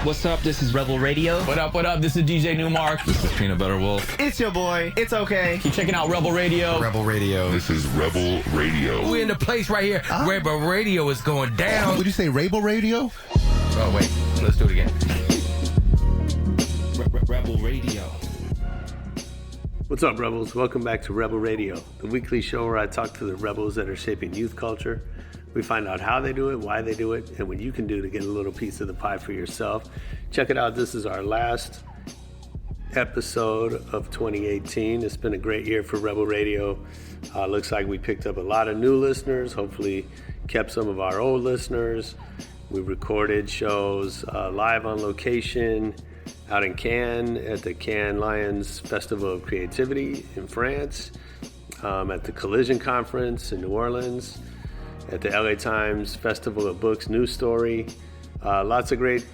What's up? This is Rebel Radio. What up? What up? This is DJ Newmark. This is Peanut Butter Wolf. It's your boy. It's okay. Keep checking out Rebel Radio. Rebel Radio. This is Rebel Radio. We're in the place right here. Rebel Radio is going down. Would you say Rebel Radio? Oh, wait. Let's do it again. Rebel Radio. What's up, Rebels? Welcome back to Rebel Radio, the weekly show where I talk to the rebels that are shaping youth culture. We find out how they do it, why they do it, and what you can do to get a little piece of the pie for yourself. Check it out. This is our last episode of 2018. It's been a great year for Rebel Radio. Looks like we picked up a lot of new listeners, hopefully kept some of our old listeners. We recorded shows live on location out in Cannes at the Cannes Lions Festival of Creativity in France, at the Collision Conference in New Orleans, at the LA Times Festival of Books News Story. Lots of great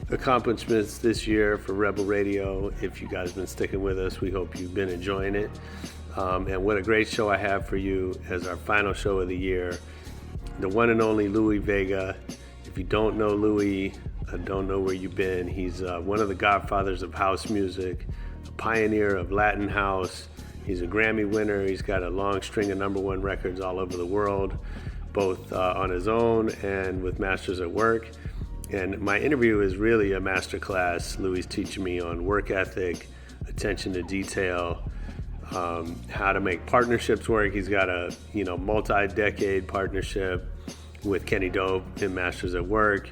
accomplishments this year for Rebel Radio. If you guys have been sticking with us, we hope you've been enjoying it. And what a great show I have for you as our final show of the year. The one and only Louie Vega. If you don't know Louie, I don't know where you've been. He's one of the godfathers of house music, a pioneer of Latin house. He's a Grammy winner. He's got a long string of #1 records all over the world, both on his own and with Masters at Work. And my interview is really a masterclass. Louie's teaching me on work ethic, attention to detail, how to make partnerships work. He's got a multi-decade partnership with Kenny Dope in Masters at Work.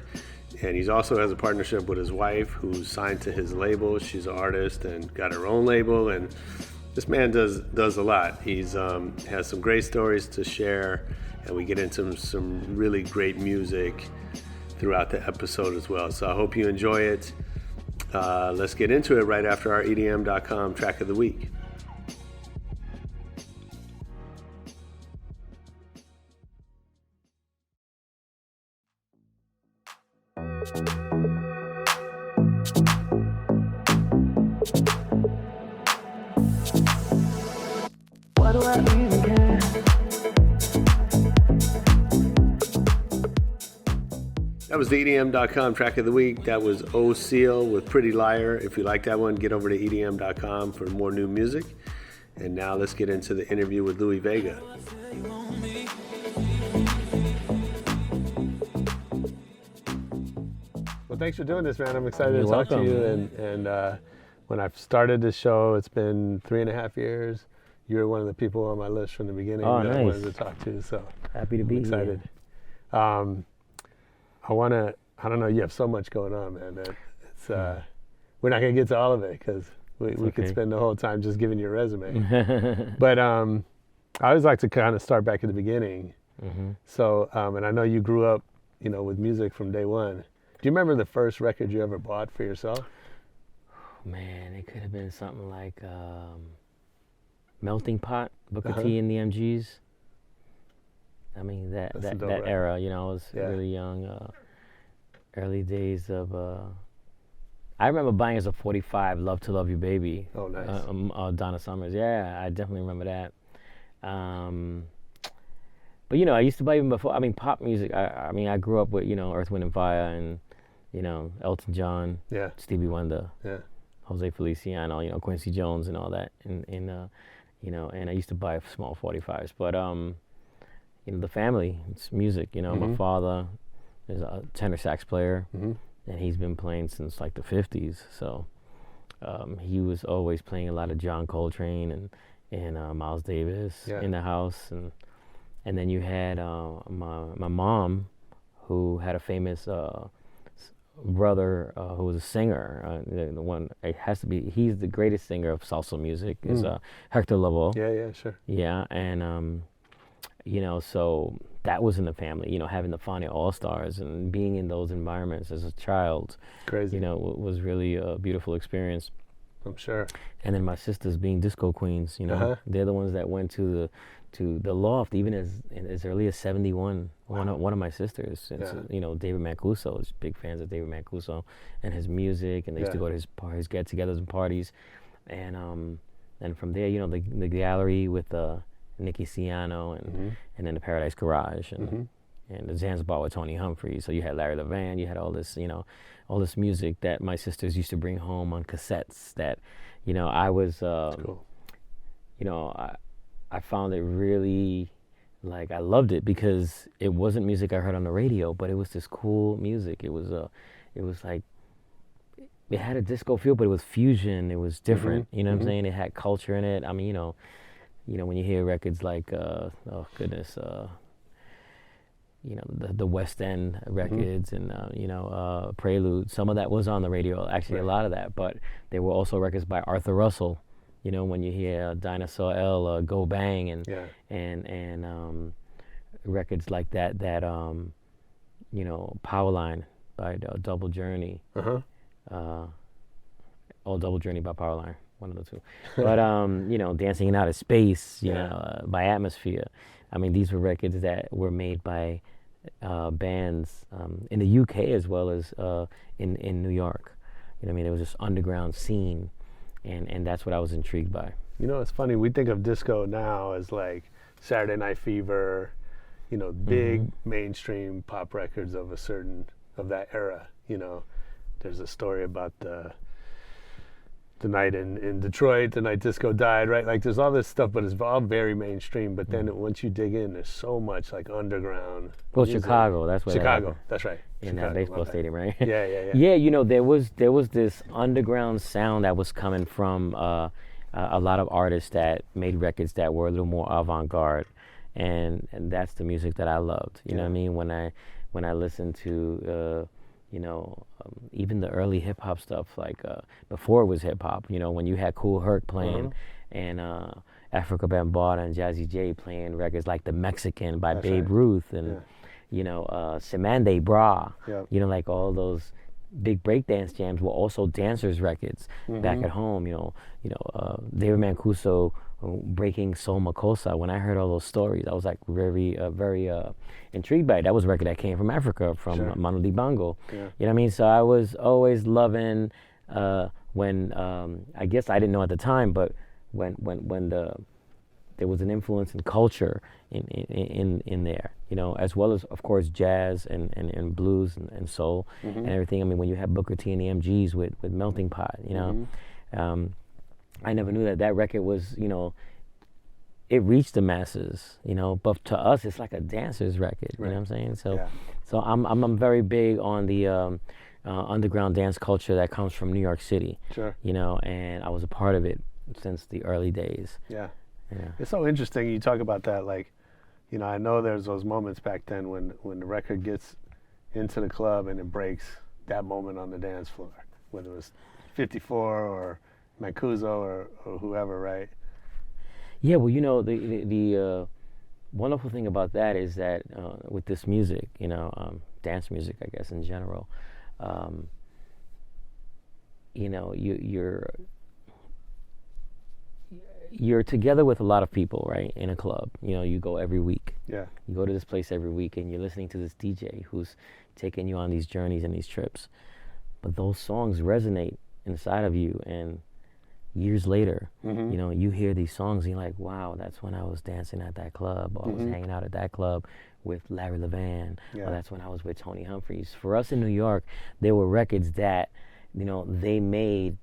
And he also has a partnership with his wife, who's signed to his label. She's an artist and got her own label. And this man does a lot. He's has some great stories to share, and we get into some really great music throughout the episode as well. So I hope you enjoy it. Let's get into it right after our EDM.com track of the week. What do I even care? That was the EDM.com track of the week. That was Ocealh with Pretty Liar. If you like that one, get over to EDM.com for more new music. And now let's get into the interview with Louie Vega. Well, thanks for doing this, man. I'm excited to talk to you. And when I started this show, it's been 3.5 years. You were one of the people on my list from the beginning that I wanted to talk to. So Happy to be excited. here. I don't know, you have so much going on, man. It's we're not going to get to all of it because we could spend the whole time just giving you a resume. But I always like to kind of start back at the beginning. Mm-hmm. So, and I know you grew up, with music from day one. Do you remember the first record you ever bought for yourself? Man, it could have been something like Melting Pot, Booker T and the MGs. I mean, that era, I was really young. Early days of, I remember buying as a 45, Love to Love You Baby. Oh, nice. Donna Summers. Yeah, I definitely remember that. But, I used to buy even before, pop music. I grew up with, Earth, Wind and Fire and, Elton John, Stevie Wonder, Jose Feliciano, Quincy Jones and all that. And I used to buy small 45s. But, the family, it's music, my father is a tenor sax player, and he's been playing since like the 50s. So he was always playing a lot of John Coltrane and Miles Davis in the house. And then you had my mom, who had a famous brother who was a singer. The one, it has to be, he's the greatest singer of salsa music, is Hector Lavoe. Yeah, sure. Yeah, and so that was in the family, having the Fania All-Stars and being in those environments as a child. Crazy. Was really a beautiful experience. I'm sure. And then my sisters being disco queens, they're the ones that went to the loft even as early as 71. Wow. One of my sisters, since David Mancuso, is big fans of David Mancuso and his music, and they used to go to his get-togethers and parties, and from there, the gallery with Nicky Ciano and then the Paradise Garage, and and the Zanzibar with Tony Humphries. So you had Larry Levan, you had all this, all this music that my sisters used to bring home on cassettes that, I was, Cool. I found it really, I loved it because it wasn't music I heard on the radio, but it was this cool music. It was like, it had a disco feel, but it was fusion. It was different. You know what I'm saying? It had culture in it. I mean, when you hear records like, the West End records and, Prelude, some of that was on the radio, actually a lot of that, but there were also records by Arthur Russell, when you hear Dinosaur L, Go Bang, and records like that, Powerline by Double Journey, Double Journey by Powerline, one of the two. But, Dancing in Outer Space, by Atmosphere. I mean, these were records that were made by bands in the UK as well as in New York. There was this underground scene, and that's what I was intrigued by. It's funny. We think of disco now as like Saturday Night Fever, big mainstream pop records of that era. There's a story about the night in Detroit, the night disco died, right? Like there's all this stuff, but it's all very mainstream. But then once you dig in, there's so much like underground. Well, music. Chicago, that's what. Chicago, that's right. In Chicago, that baseball stadium, right? Yeah. Yeah, there was this underground sound that was coming from a lot of artists that made records that were a little more avant-garde, and that's the music that I loved. You know what I mean? When I listened to even the early hip hop stuff, like before it was hip hop, when you had Kool Herc playing and Africa Bambaataa and Jazzy J playing records like The Mexican by Babe Ruth and Semande Bra, like all those big breakdance jams were also dancers records back at home. David Mancuso breaking Soul Makossa. When I heard all those stories, I was like very intrigued by it. That was a record that came from Africa, from Manu Dibango. You know what I mean? So I was always loving when I guess I didn't know at the time, but when there was an influence in culture in there, as well as of course jazz and blues and soul and everything. I mean, when you have Booker T and the MGs with Melting Pot, I never knew that record was, it reached the masses, but to us it's like a dancer's record, you know what I'm saying? So I'm very big on the underground dance culture that comes from New York City, and I was a part of it since the early days. Yeah. It's so interesting you talk about that. Like, I know there's those moments back then when the record gets into the club and it breaks that moment on the dance floor, whether it was 54 or Mancuso or whoever, right? Yeah, well, the wonderful thing about that is that with this music, dance music, I guess in general, you're together with a lot of people, right, in a club. You go every week. Yeah. You go to this place every week, and you're listening to this DJ who's taking you on these journeys and these trips. But those songs resonate inside of you, and years later, you hear these songs, and you're like, wow, that's when I was dancing at that club, or I was hanging out at that club with Larry Levan, or that's when I was with Tony Humphries. For us in New York, there were records that, they made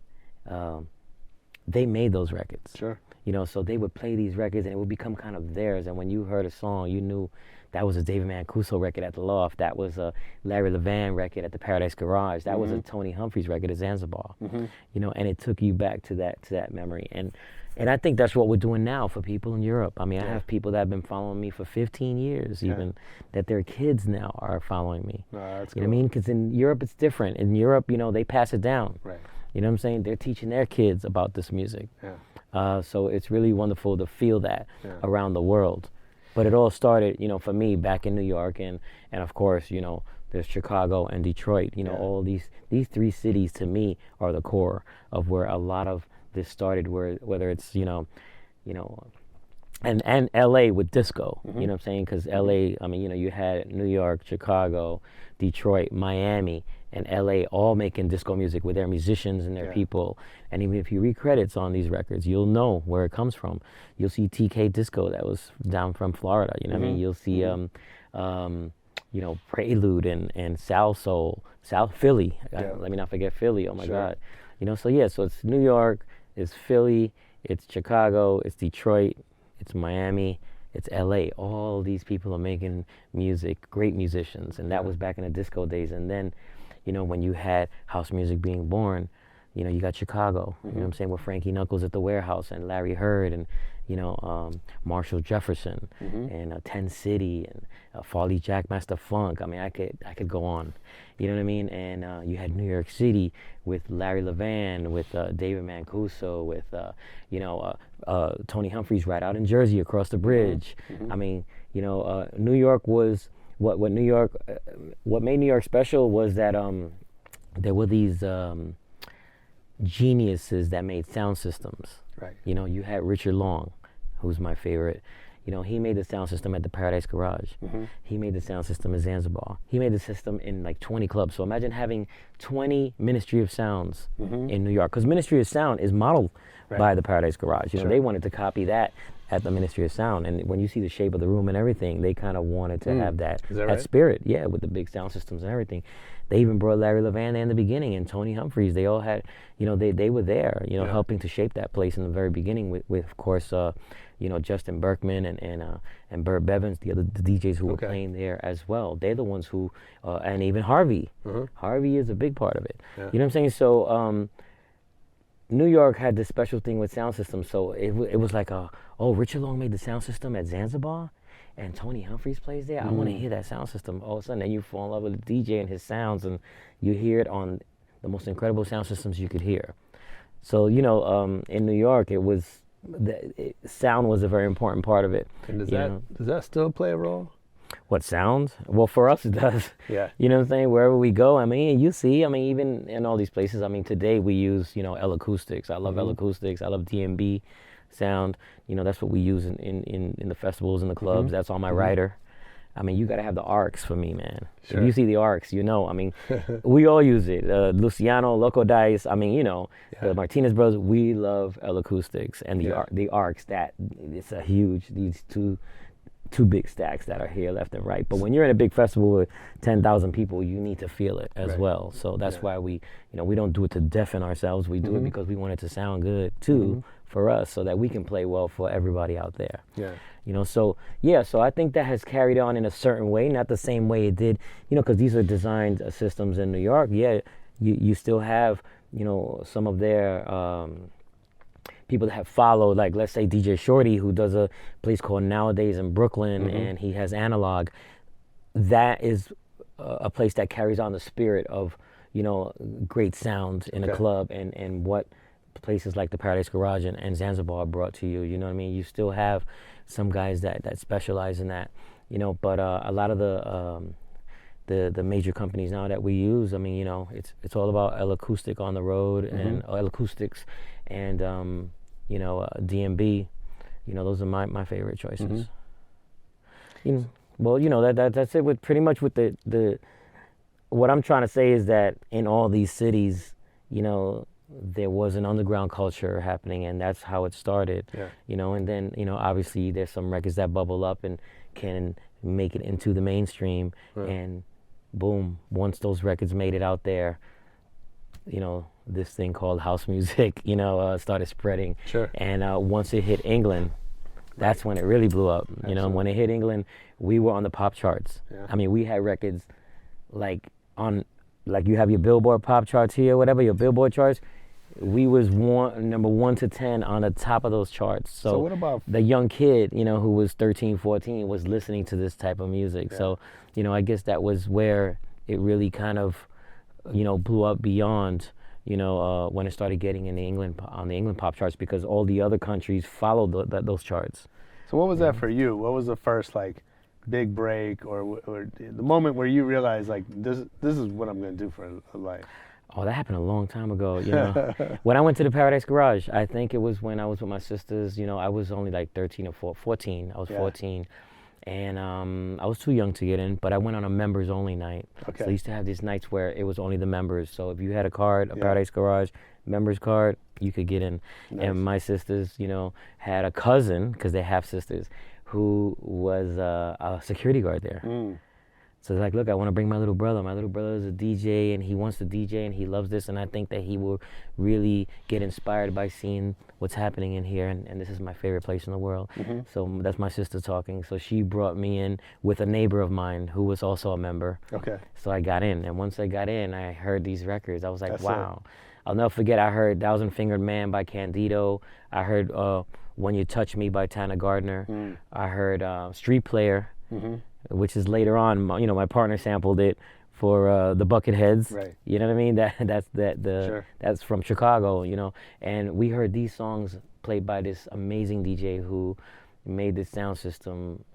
those records. Sure. So they would play these records and it would become kind of theirs. And when you heard a song, you knew that was a David Mancuso record at the Loft. That was a Larry Levan record at the Paradise Garage. That was a Tony Humphries record at Zanzibar. And it took you back to that memory. And I think that's what we're doing now for people in Europe. I mean, I have people that have been following me for 15 years, even that their kids now are following me. That's cool. You know what I mean? Because in Europe it's different. In Europe, they pass it down. Right. You know what I'm saying? They're teaching their kids about this music. Yeah. So it's really wonderful to feel that around the world. But it all started, for me back in New York, and of course, there's Chicago and Detroit. All these three cities to me are the core of where a lot of this started. Whether it's and LA with disco. You know what I'm saying? Because LA, I mean, you had New York, Chicago, Detroit, Miami, and LA all making disco music with their musicians and their people. And even if you read credits on these records, you'll know where it comes from. You'll see TK Disco that was down from Florida. You know what I mean? You'll see Prelude and South Soul, South Philly. Let me not forget Philly. Oh my God. So it's New York, it's Philly, it's Chicago, it's Detroit, it's Miami, it's LA. All these people are making music, great musicians. And that was back in the disco days. And then, when you had house music being born, you got Chicago, you know what I'm saying, with Frankie Knuckles at the Warehouse and Larry Heard and, Marshall Jefferson and 10 City and Farley Jackmaster Funk. I mean, I could go on, you know what I mean? And you had New York City with Larry Levan, with David Mancuso, with, Tony Humphries right out in Jersey across the bridge. I mean, New York was, what made New York special was that there were these geniuses that made sound systems. Right. You had Richard Long, who's my favorite. He made the sound system at the Paradise Garage. He made the sound system in Zanzibar. He made the system in like 20 clubs. So imagine having 20 Ministry of Sounds in New York, because Ministry of Sound is modeled by the Paradise Garage. They wanted to copy that at the Ministry of Sound. And when you see the shape of the room and everything, they kind of wanted to have that spirit, with the big sound systems and everything. They even brought Larry Levan there in the beginning, and Tony Humphries. They all had, they were there, helping to shape that place in the very beginning with of course, Justin Berkman and Burt Bevins, the DJs who were playing there as well. They're the ones who, and even Harvey. Harvey is a big part of it. You know what I'm saying? So New York had this special thing with sound systems. So it was like, Richard Long made the sound system at Zanzibar, and Tony Humphries plays there. I want to hear that sound system. All of a sudden, then you fall in love with the DJ and his sounds, and you hear it on the most incredible sound systems you could hear. So, in New York, sound was a very important part of it. And does that still play a role? What, sound? Well, for us, it does. Yeah. You know what I'm saying? Wherever we go, even in all these places, today we use, L acoustics. I love L acoustics. I love DMB sound. That's what we use in the festivals and the clubs. That's on my rider. You got to have the arcs for me, man. Sure. If you see the arcs, we all use it. Luciano, Loco Dice, the Martinez Brothers, we love L acoustics and the arcs. That it's a huge, these two big stacks that are here left and right. But when you're in a big festival with 10,000 people, you need to feel it as well. So that's why we don't do it to deafen ourselves. We do it because we want it to sound good too for us, so that we can play well for everybody out there. Yeah. So I think that has carried on in a certain way, not the same way it did, because these are designed systems in New York. Yeah, you still have, some of their people that have followed, like let's say DJ Shorty, who does a place called Nowadays in Brooklyn, and he has Analog. That is a place that carries on the spirit of, great sound in a club, and what places like the Paradise Garage and Zanzibar brought to you. You know what I mean? You still have some guys that specialize in that, but a lot of the major companies now that we use, it's all about L acoustic on the road and L acoustics and DMB. Those are my favorite choices. That's it with pretty much with the what I'm trying to say is that in all these cities, there was an underground culture happening, and that's how it started. And then obviously there's some records that bubble up and can make it into the mainstream, and boom, once those records made it out there, this thing called house music started spreading. And once it hit England, that's when it really blew up. When it hit England, we were on the pop charts. We had records like you have your Billboard pop charts here, whatever, your Billboard charts. We was number 1 to 10 on the top of those charts. So what about the young kid, who was 13, 14, was listening to this type of music. So, I guess that was where it really kind of, blew up beyond, when it started getting in on the England pop charts, because all the other countries followed those charts. So what was that for you? What was the first big break, or the moment where you realized this is what I'm going to do for a life? Oh, that happened a long time ago, When I went to the Paradise Garage, I think it was when I was with my sisters, I was only 13 or 14. I was 14. And I was too young to get in, but I went on a members only night. So I used to have these nights where it was only the members. So if you had a card, a Paradise Garage members card, you could get in. Nice. And my sisters, had a cousin, because they have sisters, who was a security guard there. So like, look, I want to bring my little brother. My little brother is a DJ, and he wants to DJ, and he loves this, and I think that he will really get inspired by seeing what's happening in here, and this is my favorite place in the world. So that's my sister talking. So she brought me in with a neighbor of mine who was also a member. Okay. So I got in, and once I got in, I heard these records. I was like, That's wow. I'll never forget, I heard Thousand Fingered Man by Candido. I heard When You Touch Me by Tana Gardner. I heard Street Player, which is later on, my partner sampled it for the Bucketheads. Right. You know what I mean? That's from Chicago, And we heard these songs played by this amazing DJ who made this sound system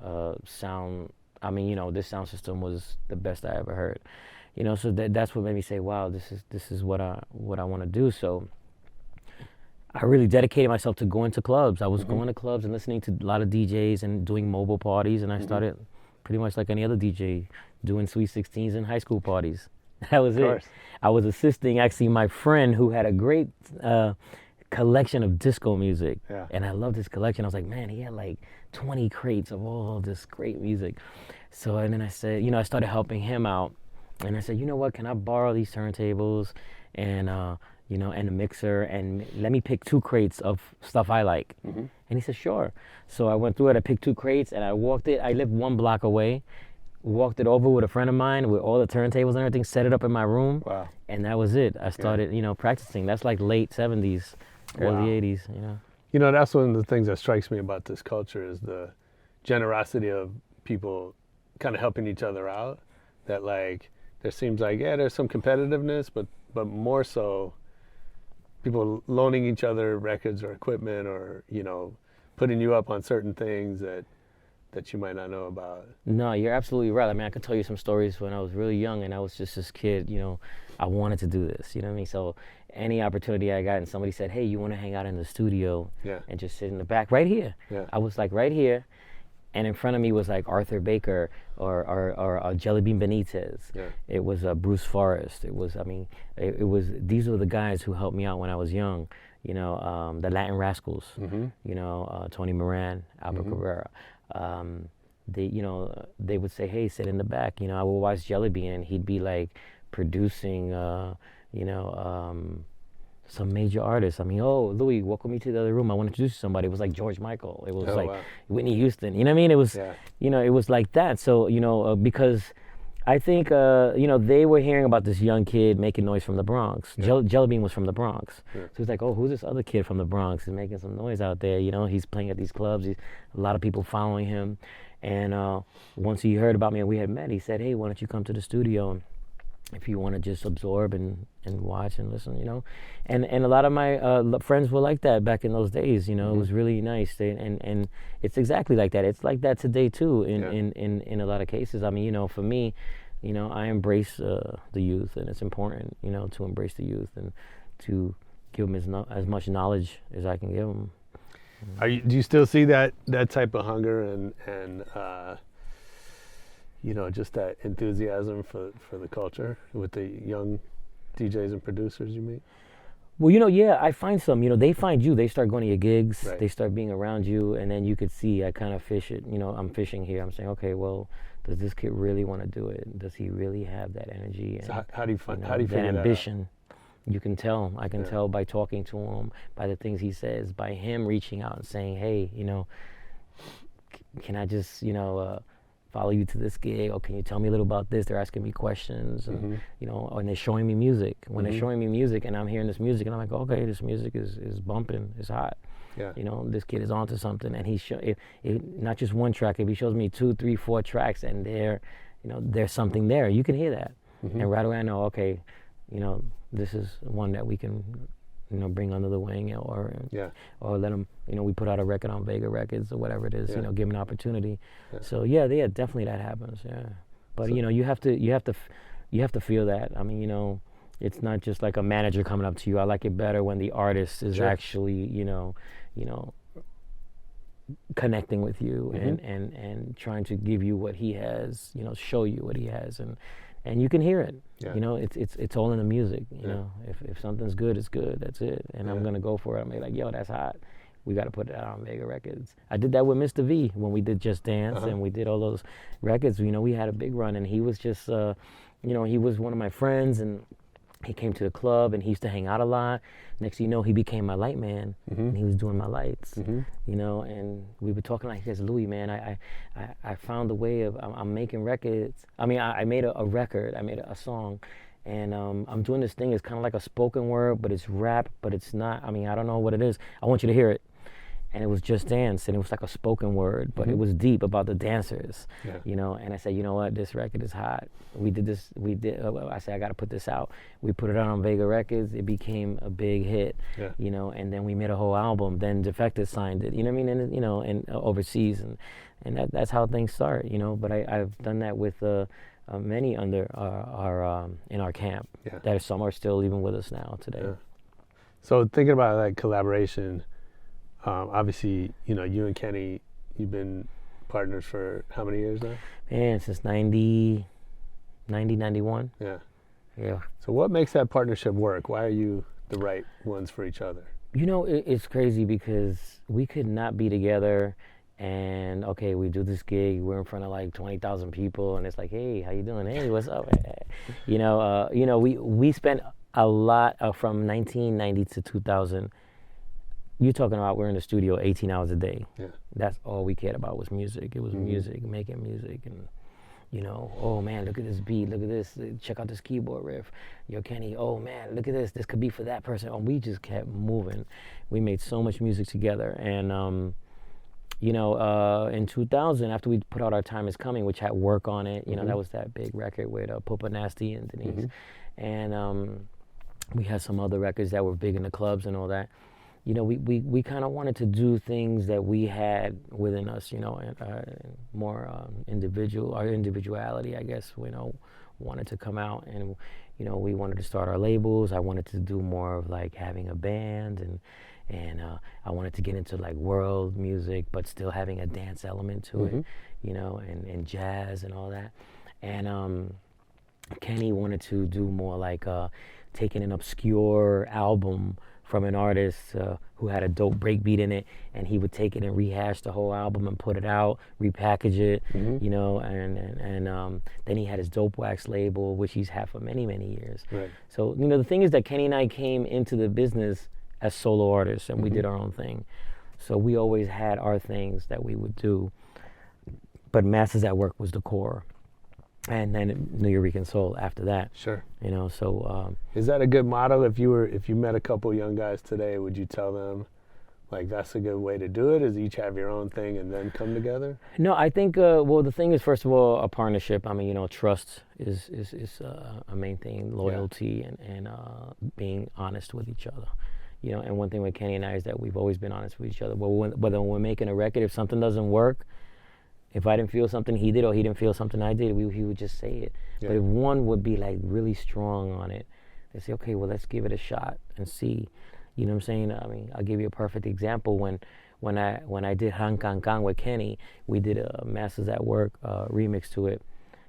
sound. I mean, this sound system was the best I ever heard. So that's what made me say, wow, this is what I want to do. So I really dedicated myself to going to clubs. I was going to clubs and listening to a lot of DJs and doing mobile parties, and I started pretty much like any other DJ, doing Sweet 16s and high school parties. That was it. I was assisting actually my friend who had a great collection of disco music, and I loved his collection. I was like, man, he had like 20 crates of all this great music. So and then I said, I started helping him out. And I said, you know what, can I borrow these turntables and, and a mixer, and let me pick 2 crates of stuff I like. And he said, sure. So I went through it, I picked 2 crates, and I walked it. I lived 1 block away, walked it over with a friend of mine with all the turntables and everything, set it up in my room. Wow. And that was it. I started, practicing. That's like late 70s, early 80s, That's one of the things that strikes me about this culture is the generosity of people kind of helping each other out. That like, there seems like, there's some competitiveness, but more so people loaning each other records or equipment or, putting you up on certain things that you might not know about. No, you're absolutely right. I mean, I could tell you some stories when I was really young and I was just this kid, I wanted to do this, you know what I mean? So any opportunity I got and somebody said, hey, you want to hang out in the studio and just sit in the back right here. I was like right here. And in front of me was like Arthur Baker or Jelly Bean Benitez. It was Bruce Forrest. It was these were the guys who helped me out when I was young. The Latin Rascals. Tony Moran, Albert Cabrera. They would say, hey, sit in the back. I would watch Jelly Bean, and he'd be like producing, some major artists. Louie, welcome me to the other room. I want to introduce you to somebody. It was like George Michael. It was Whitney Houston. You know what I mean? It was, it was like that. So, because I think, they were hearing about this young kid making noise from the Bronx. Jelly Bean was from the Bronx. So he's like, oh, who's this other kid from the Bronx? He's making some noise out there. He's playing at these clubs. A lot of people following him. And once he heard about me and we had met, he said, hey, why don't you come to the studio if you want to just absorb and watch and listen, and a lot of my friends were like that back in those days, It was really nice, and it's exactly like that. It's like that today too, in a lot of cases. I mean, for me, I embrace the youth, and it's important, to embrace the youth and to give them as much knowledge as I can give them. Do you still see that type of hunger and just that enthusiasm for the culture with the young DJs and producers you meet? Well, I find some, they find you, they start going to your gigs, Right. They start being around you, and then you could see, I kind of fish it, I'm fishing here. I'm saying, okay, well, does this kid really want to do it? Does he really have that energy? And, So how do you figure that ambition? You can tell. I can tell by talking to him, by the things he says, by him reaching out and saying, hey, can I just, follow you to this gig, or can you tell me a little about this? They're asking me questions, and and they're showing me music. When they're showing me music, and I'm hearing this music, and I'm like, okay, this music is bumping, it's hot. This kid is onto something, and he not just one track. If he shows me 2, 3, 4 tracks, and there's something there, you can hear that, and right away I know, okay, this is one that we can bring under the wing, or let them, we put out a record on Vega Records or whatever it is, give them an opportunity. So definitely that happens. But so, you have to feel that. I mean, it's not just like a manager coming up to you. I like it better when the artist is actually, connecting with you and trying to give you what he has, show you what he has, and you can hear it. It's all in the music. If something's good, it's good. That's it. And I'm gonna go for it. I'm like, yo, that's hot. we got to put it out on Vega Records. I did that with Mr. V when we did Just Dance and we did all those records. You know, we had a big run, and he was just, you know, he was one of my friends, and he came to the club, and he used to hang out a lot. Next thing you know, he became my light man, and he was doing my lights, you know, and we were talking like, he says, Louie, man, I found a way of, I'm making records. I mean, I made a record, I made a song, and I'm doing this thing. It's kind of like a spoken word, but it's rap, but it's not. I mean, I don't know what it is. I want you to hear it. And it was Just Dance, and it was like a spoken word, but it was deep about the dancers, you know. And I said, you know what, this record is hot. We did this, I said, I got to put this out. We put it out on Vega Records. It became a big hit, you know, and then we made a whole album. Then Defected signed it, you know what I mean? And, you know, and overseas, and that's how things start, you know. But I've done that with many under our in our camp. That some are still even with us now today. So thinking about that collaboration, obviously, you know, you and Kenny, you've been partners for how many years now? Man, since 90, 91. Yeah. Yeah. So what makes that partnership work? Why are you the right ones for each other? You know, it's crazy because we could not be together and, okay, we do this gig, we're in front of like 20,000 people, and it's like, hey, how you doing? Hey, what's up? You know, we spent a lot from 1990 to 2000. You're talking about we're in the studio 18 hours a day. That's all we cared about was music. It was music, making music, and, you know, oh man, look at this beat, look at this, check out this keyboard riff. Yo, Kenny, oh man, look at this could be for that person. And we just kept moving. We made so much music together, and you know, in 2000, after we put out Our Time Is Coming, which had Work on it, you know, that was that big record with Pupa Nasty and Denise, and we had some other records that were big in the clubs and all that. You know, we kind of wanted to do things that we had within us, you know, and more our individuality, I guess, you know, wanted to come out, and, you know, we wanted to start our labels. I wanted to do more of like having a band, and I wanted to get into like world music, but still having a dance element to it, you know, and jazz and all that. And Kenny wanted to do more like taking an obscure album from an artist who had a dope breakbeat in it, and he would take it and rehash the whole album and put it out, repackage it, you know, and then he had his Dope Wax label, which he's had for many, many years. Right. So, you know, the thing is that Kenny and I came into the business as solo artists, and we did our own thing. So we always had our things that we would do, but Masters at Work was the core. And then New Eureka Soul after that. Sure. You know, so is that a good model? If you met a couple young guys today, would you tell them like that's a good way to do it? Is each have your own thing and then come together? No, I think well, the thing is, first of all, a partnership. I mean, you know, trust is a main thing, loyalty, and being honest with each other. You know, and one thing with Kenny and I is that we've always been honest with each other. But whether when we're making a record, if something doesn't work, if I didn't feel something he did or he didn't feel something I did, he would just say it. Yeah. But if one would be like really strong on it, they say, okay, well, let's give it a shot and see. You know what I'm saying? I mean, I'll give you a perfect example. When I did Han Kang Kang with Kenny, we did a Masters at Work remix to it.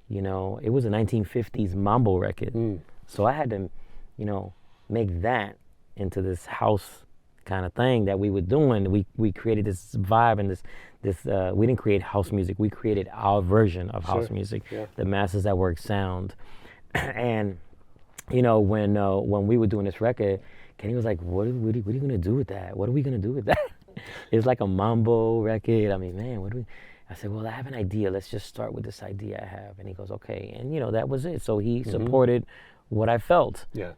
You know, it was a 1950s mambo record. So I had to, you know, make that into this house kind of thing that we were doing. We created this vibe and this we didn't create house music. We created our version of house music, the Masters at Work sound. And you know, when we were doing this record, Kenny was like, "What are you gonna do with that? What are we gonna do with that?" It's like a mambo record. I mean, man, what do we? I said, well, I have an idea. Let's just start with this idea I have. And he goes, okay. And you know, that was it. So he supported what I felt. Yeah.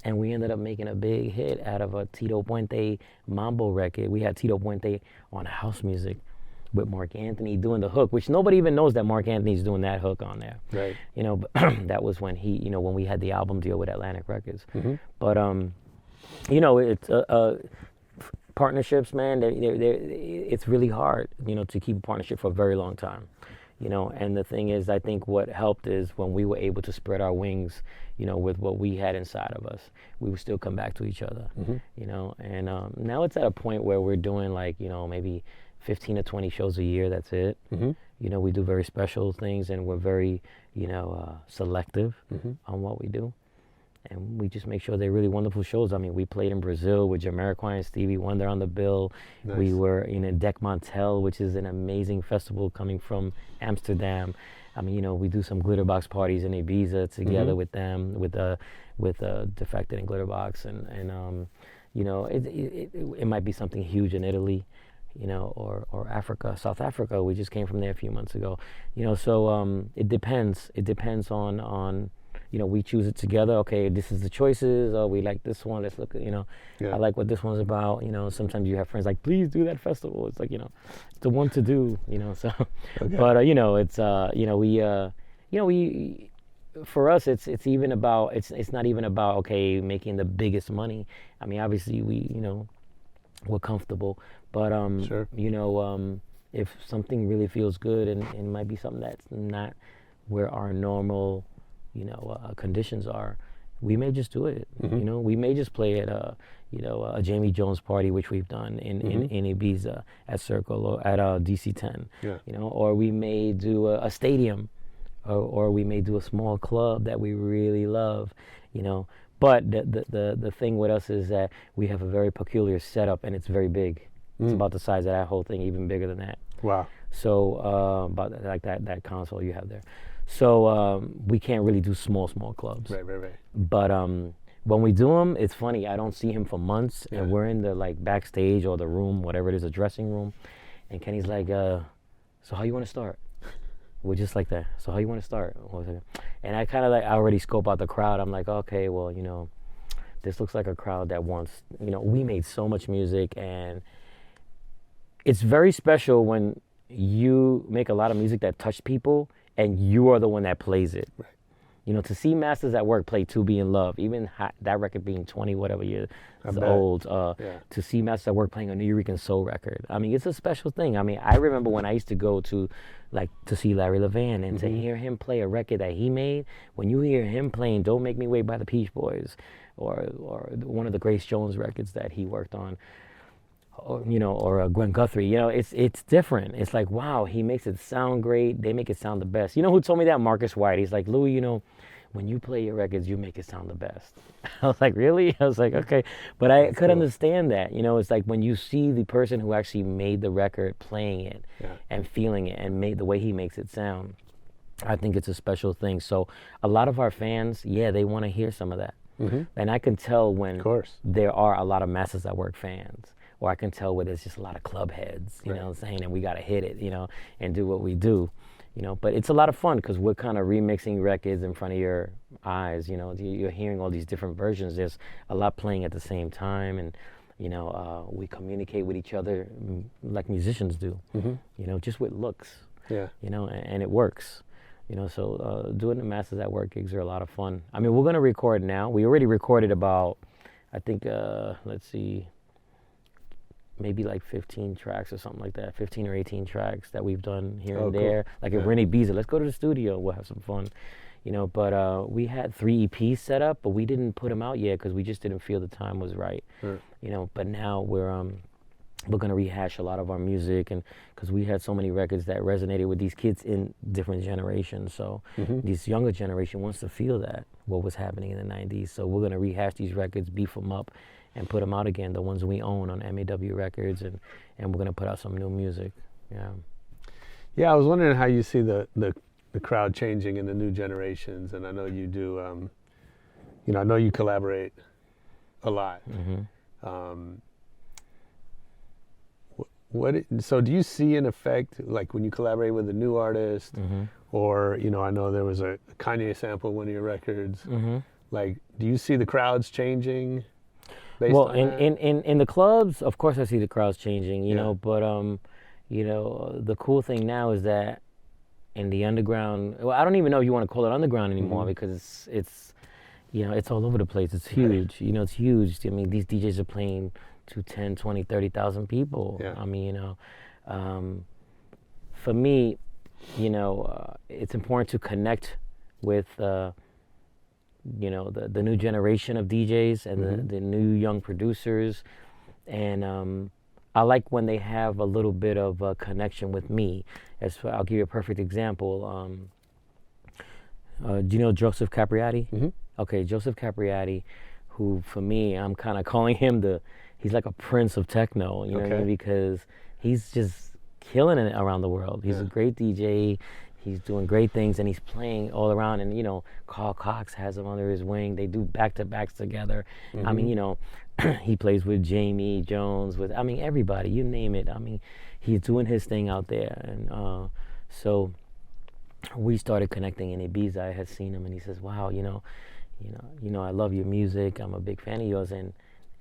And we ended up making a big hit out of a Tito Puente mambo record. We had Tito Puente on house music with Mark Anthony doing the hook, which nobody even knows that Mark Anthony's doing that hook on there. Right. You know, but that was when when we had the album deal with Atlantic Records. But, you know, it's partnerships, man, it's really hard, you know, to keep a partnership for a very long time. You know, and the thing is, I think what helped is when we were able to spread our wings, you know, with what we had inside of us, we would still come back to each other, you know. And now it's at a point where we're doing like, you know, maybe 15 to 20 shows a year, that's it. You know, we do very special things and we're very, you know, selective on what we do. and we just make sure they're really wonderful shows. I mean, we played in Brazil with Jamiroquai and Stevie Wonder on the bill. Nice. We were in a Dec Montel, which is an amazing festival coming from Amsterdam. I mean, we do some Glitterbox parties in Ibiza together with them, with Defected and Glitterbox, and it might be something huge in Italy, or Africa, South Africa. We just came from there a few months ago, so it depends. It depends on we choose it together. Okay, this is the choices. Oh, we like this one. Let's look at, I like what this one's about. Sometimes you have friends like, please do that festival. It's like, it's the one to do, so, okay. But, we, for us, it's even about, it's not even about, okay, making the biggest money. I mean, obviously we're comfortable, but, sure. If something really feels good and it might be something that's not where our normal, conditions are, we may just do it. We may just play at a Jamie Jones party, which we've done in Ibiza at Circle or at DC-10. Yeah. Or we may do a stadium, or we may do a small club that we really love. But the thing with us is that we have a very peculiar setup, and it's very big. It's about the size of that whole thing, even bigger than that. Wow. So about like that console you have there. So we can't really do small clubs. Right. But when we do them, it's funny. I don't see him for months, and we're in the backstage or the room, whatever it is, a dressing room, and Kenny's like, "So how you want to start?" We're just like that. So how you want to start? And I kind of I already scope out the crowd. I'm like, okay, well, this looks like a crowd that wants. We made so much music, and it's very special when you make a lot of music that touched people, and you are the one that plays it. Right. To see Masters at Work play To Be in Love, even that record being 20 whatever years old, to see Masters at Work playing a New Rican soul record. I mean, it's a special thing. I mean, I remember when I used to go to see Larry Levan and to hear him play a record that he made. When you hear him playing Don't Make Me Wait by the Peach Boys, or one of the Grace Jones records that he worked on, or Gwen Guthrie, it's different. It's like, wow, he makes it sound great. They make it sound the best. Who told me that? Marcus White. He's like, Louie, when you play your records, you make it sound the best. I was like, really? I was like, okay. But I could understand that. It's like when you see the person who actually made the record playing it and feeling it and made the way he makes it sound, I think it's a special thing. So a lot of our fans, they want to hear some of that. And I can tell when there are a lot of Masters at Work fans. Or I can tell where there's just a lot of club heads, you know what I'm saying? And we got to hit it, and do what we do, But it's a lot of fun because we're kind of remixing records in front of your eyes, You're hearing all these different versions. There's a lot playing at the same time. And, we communicate with each other like musicians do, just with looks, and it works. So doing the Masters at Work gigs are a lot of fun. I mean, we're going to record now. We already recorded about, I think, let's see, maybe 15 tracks or something like that, 15 or 18 tracks that we've done here and there. Like if we're in Ibiza, let's go to the studio, we'll have some fun. But we had 3 EPs set up, but we didn't put them out yet because we just didn't feel the time was right. But now we're going to rehash a lot of our music, and because we had so many records that resonated with these kids in different generations. So this younger generation wants to feel that, what was happening in the 90s. So we're going to rehash these records, beef them up, and put them out again, the ones we own on MAW Records, and we're going to put out some new music. Yeah, I was wondering how you see the crowd changing in the new generations, and I know you do, I know you collaborate a lot. So do you see an effect, like when you collaborate with a new artist, or, I know there was a Kanye sample in one of your records, like, do you see the crowds changing? Well, in the clubs, of course I see the crowds changing, but, the cool thing now is that in the underground, well, I don't even know if you want to call it underground anymore because it's all over the place. It's huge, it's huge. I mean, these DJs are playing to 10, 20, 30,000 people. I mean, for me, it's important to connect with, the new generation of DJs and the new young producers. And I like when they have a little bit of a connection with me. I'll give you a perfect example. Do you know Joseph Capriati? okay, Joseph Capriati, who for me, I'm kind of calling him he's like a prince of techno, you know what I mean? Because he's just killing it around the world. He's a great DJ. He's doing great things, and he's playing all around. And, you know, Carl Cox has him under his wing. They do back-to-backs together. I mean, you know, he plays with Jamie Jones, everybody, you name it. I mean, he's doing his thing out there. And so we started connecting in Ibiza. I had seen him, and he says, wow, you know, I love your music. I'm a big fan of yours. And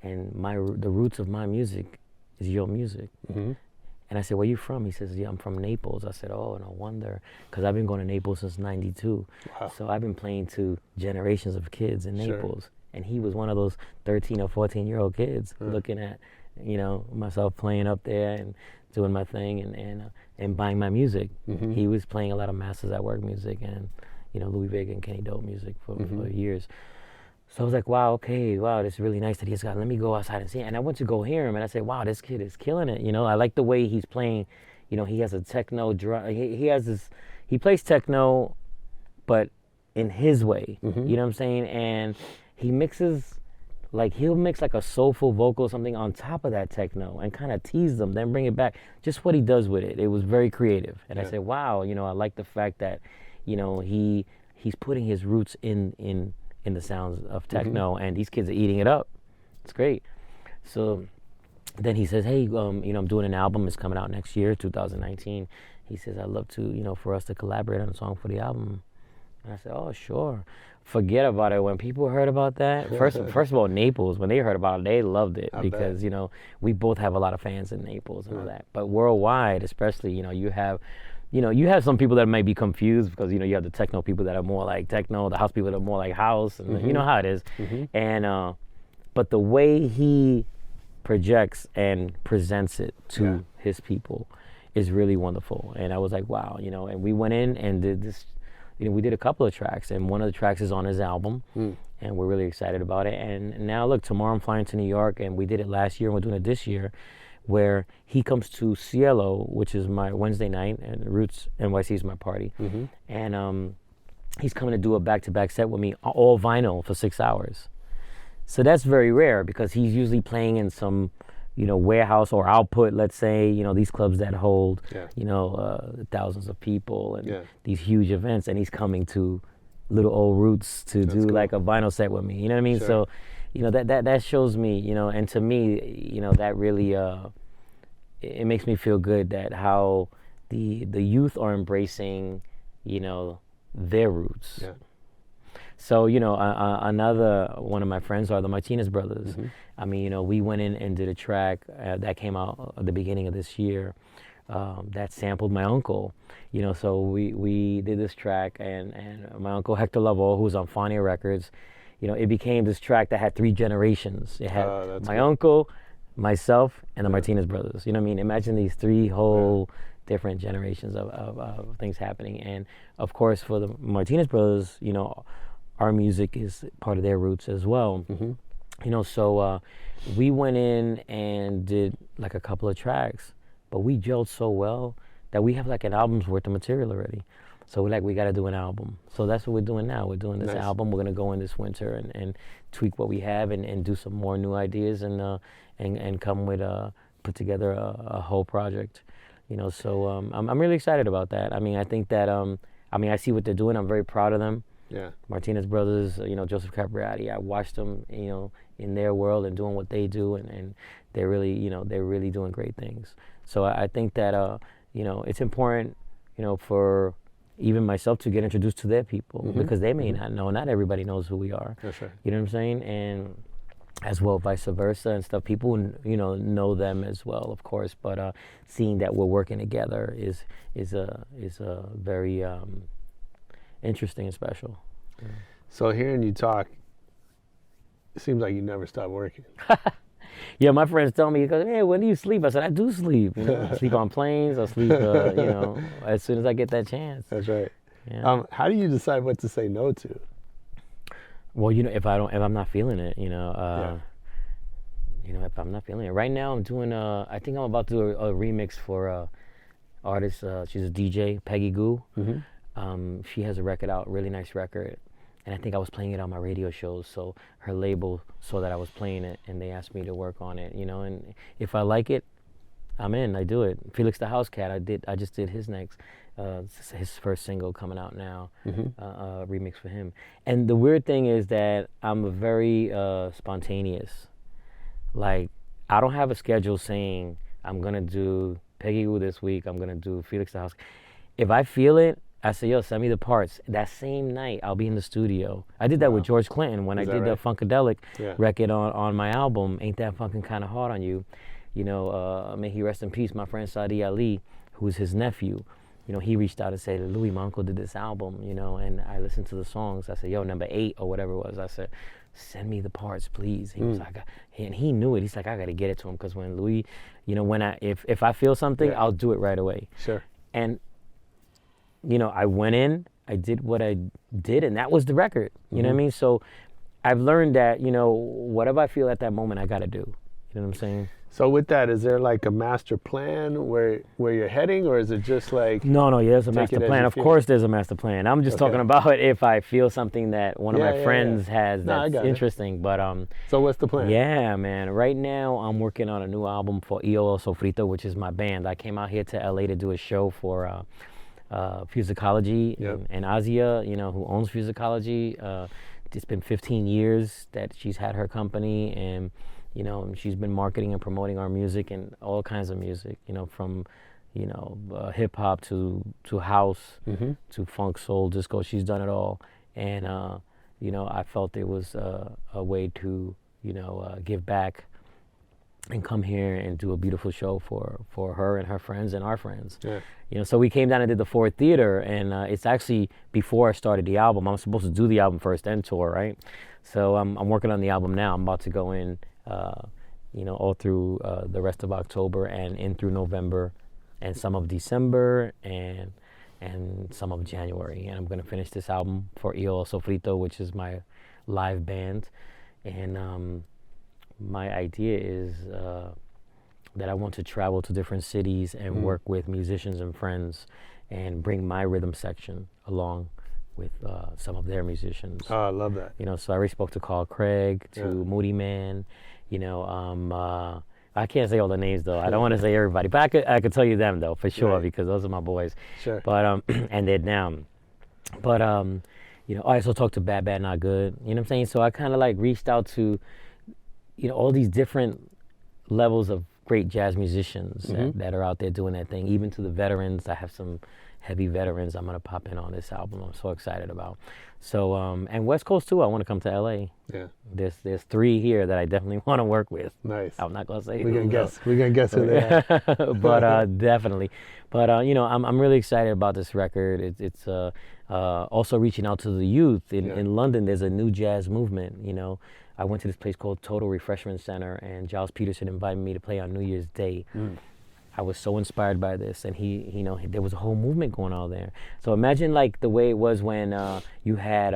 the roots of my music is your music. And I said, where you from? He says, yeah, I'm from Naples. I said, oh, no wonder, because I've been going to Naples since '92. Wow. So I've been playing to generations of kids in Naples. And he was one of those 13 or 14-year-old kids looking at, you know, myself playing up there and doing my thing and buying my music. He was playing a lot of Masters at Work music and, you know, Louie Vega and Kenny Dope music for years. So I was like, wow, okay, wow, this is really nice that he's got, let me go outside and see it. And I went to go hear him, and I said, wow, this kid is killing it. You know, I like the way he's playing. You know, he has a techno drum. He plays techno, but in his way. You know what I'm saying? And he mixes, like, he'll mix like a soulful vocal or something on top of that techno and kind of tease them, then bring it back. Just what he does with it. It was very creative. And I said, wow, you know, I like the fact that, you know, he's putting his roots in the sounds of techno, and these kids are eating it up. It's great. So then he says, hey, you know, I'm doing an album. It's coming out next year, 2019. He says, I'd love to, you know, for us to collaborate on a song for the album. And I said, oh, sure. Forget about it. When people heard about that, first of all, Naples, when they heard about it, they loved it because, you know, we both have a lot of fans in Naples and all that. But worldwide, especially, you know, you have some people that might be confused because, you know, you have the techno people that are more like techno, the house people that are more like house, and you know how it is. And but the way he projects and presents it to his people is really wonderful. And I was like, wow, you know, and we went in and did this, you know, we did a couple of tracks, and one of the tracks is on his album, and we're really excited about it. And now, look, tomorrow I'm flying to New York, and we did it last year, and we're doing it this year, where he comes to Cielo, which is my Wednesday night, and Roots NYC is my party. And he's coming to do a back-to-back set with me, all vinyl, for 6 hours. So that's very rare because he's usually playing in some, you know, warehouse or output, let's say, you know, these clubs that hold, you know, thousands of people and these huge events, and he's coming to little old Roots to do like a vinyl set with me, you know what I mean? So, you know, that shows me, you know, and to me, you know, that really, it makes me feel good that how the youth are embracing, you know, their roots. So, you know, another one of my friends are the Martinez brothers. I mean, you know, we went in and did a track that came out at the beginning of this year that sampled my uncle. You know, so we did this track, and my uncle Hector Lavoe, who's on Fania Records, you know, it became this track that had 3 generations. It had my uncle, myself, and the Martinez brothers. You know what I mean? Imagine these 3 whole different generations of things happening. And of course, for the Martinez brothers, you know, our music is part of their roots as well. You know, so we went in and did like a couple of tracks, but we gelled so well that we have like an album's worth of material already. So we're like, we got to do an album. So that's what we're doing now. We're doing this album. We're going to go in this winter and tweak what we have and do some more new ideas and come with, put together a whole project. You know, so I'm really excited about that. I mean, I think that, I mean, I see what they're doing. I'm very proud of them. Martinez brothers, you know, Joseph Capriati, I watched them, you know, in their world and doing what they do, and they're really, you know, they're really doing great things. So I think that, you know, it's important, you know, for even myself to get introduced to their people because they may not know. Not everybody knows who we are. That's right. You know what I'm saying? And as well, vice versa and stuff. People, you know them as well, of course. But seeing that we're working together is a very interesting and special. So hearing you talk, it seems like you never stop working. Yeah, my friends tell me, hey, when do you sleep? I said, I do sleep. You know, I sleep on planes. I sleep, you know, as soon as I get that chance. That's right. Yeah. How do you decide what to say no to? Well, you know, if I'm not feeling it, you know, you know, if I'm not feeling it. Right now, I'm doing, I think I'm about to do a remix for a artist. She's a DJ, Peggy Goo. She has a record out, really nice record. and I think I was playing it on my radio shows. So her label saw that I was playing it, and they asked me to work on it, you know. And if I like it, I'm in. I do it. Felix the House Cat. I just did his next, his first single coming out now, remix for him. And the weird thing is that I'm a very spontaneous. Like, I don't have a schedule saying I'm gonna do Peggy Goo this week. I'm gonna do Felix the House. If I feel it, I say, yo, send me the parts. That same night, I'll be in the studio. I did that with George Clinton when I did the Funkadelic record on my album, Ain't That Funkin' Kinda Hard on You. You know, may he rest in peace, my friend Saadi Ali, who's his nephew. You know, he reached out and said, Louie, my uncle did this album, you know, and I listened to the songs. I said, yo, number 8 or whatever it was. I said, send me the parts, please. He was like, and he knew it. He's like, I got to get it to him, because when Louie, you know, if I feel something, I'll do it right away. Sure. And, you know, I went in, I did what I did, and that was the record. You know what I mean? So I've learned that, you know, whatever I feel at that moment, I got to do. You know what I'm saying? So with that, is there like a master plan where you're heading, or is it just like... No, there's a master plan. Of course there's a master plan. I'm just talking about if I feel something that one of my friends has that's interesting. But so what's the plan? Yeah, man. Right now I'm working on a new album for Ocealh Sofrito, which is my band. I came out here to LA to do a show for Fusicology and Asia, you know, who owns Fusicology. It's been 15 years that she's had her company, and you know, she's been marketing and promoting our music and all kinds of music, you know, from, you know, hip hop to house to funk, soul, disco. She's done it all. And, you know, I felt it was a way to, you know, give back and come here and do a beautiful show for her and her friends and our friends. Yeah. You know, so we came down and did the Ford Theater, and it's actually before I started the album. I'm supposed to do the album first, then tour, right? So I'm working on the album now. I'm about to go in, you know, all through the rest of October and in through November and some of December and some of January. And I'm going to finish this album for Ocealh Sofrito, which is my live band. And my idea is that I want to travel to different cities and work with musicians and friends and bring my rhythm section along with some of their musicians. Oh, I love that. You know, so I already spoke to Carl Craig, to Moody Man. You know, I can't say all the names though. I don't want to say everybody, but I could tell you them though for sure, because those are my boys. Sure. But and they're down. But you know, I also talked to Bad Bad Not Good. You know what I'm saying? So I kind of like reached out to, you know, all these different levels of great jazz musicians that are out there doing that thing. Even to the veterans. I have some heavy veterans I'm gonna pop in on this album. I'm so excited about. So and West Coast too. I want to come to LA. Yeah. There's 3 here that I definitely want to work with. Nice. I'm not gonna say. We're gonna guess. We're gonna guess who they are. But definitely. But you know, I'm really excited about this record. It's also reaching out to the youth in London. There's a new jazz movement. You know, I went to this place called Total Refreshment Center, and Giles Peterson invited me to play on New Year's Day. I was so inspired by this, and he, you know, there was a whole movement going on there. So imagine like the way it was when you had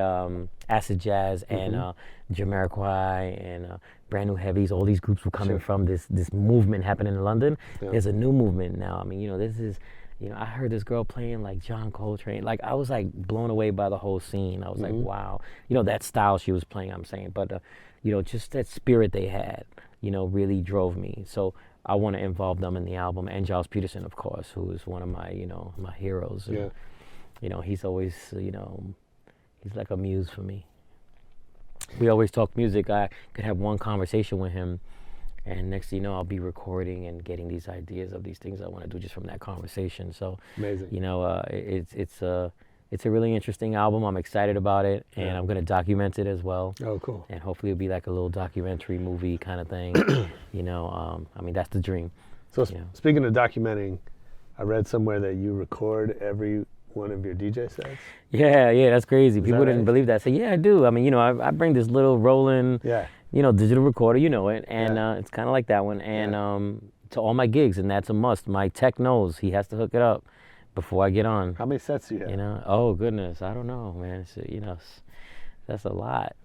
acid jazz and Jamiroquai and Brand New Heavies. All these groups were coming from this movement happening in London. There's a new movement now. I mean, you know, this is, you know, I heard this girl playing like John Coltrane. Like I was like blown away by the whole scene. I was like, wow, you know, that style she was playing. I'm saying, but you know, just that spirit they had, you know, really drove me. So I want to involve them in the album, and Giles Peterson, of course, who is one of my, you know, my heroes. And, you know, he's always, you know, he's like a muse for me. We always talk music. I could have one conversation with him, and next thing you know, I'll be recording and getting these ideas of these things I want to do just from that conversation. So, amazing. You know, it's a really interesting album. I'm excited about it, and I'm going to document it as well. Oh, cool. And hopefully it'll be like a little documentary movie kind of thing. You know, I mean, that's the dream. So speaking of documenting, I read somewhere that you record every one of your DJ sets? Yeah, that's crazy. People didn't believe that. I say, yeah, I do. I mean, you know, I bring this little rolling, you know, digital recorder, you know it, and it's kind of like that one. And to all my gigs, and that's a must. My tech knows he has to hook it up before I get on. How many sets do you have? You know, oh goodness, I don't know, man. It's, you know, that's a lot.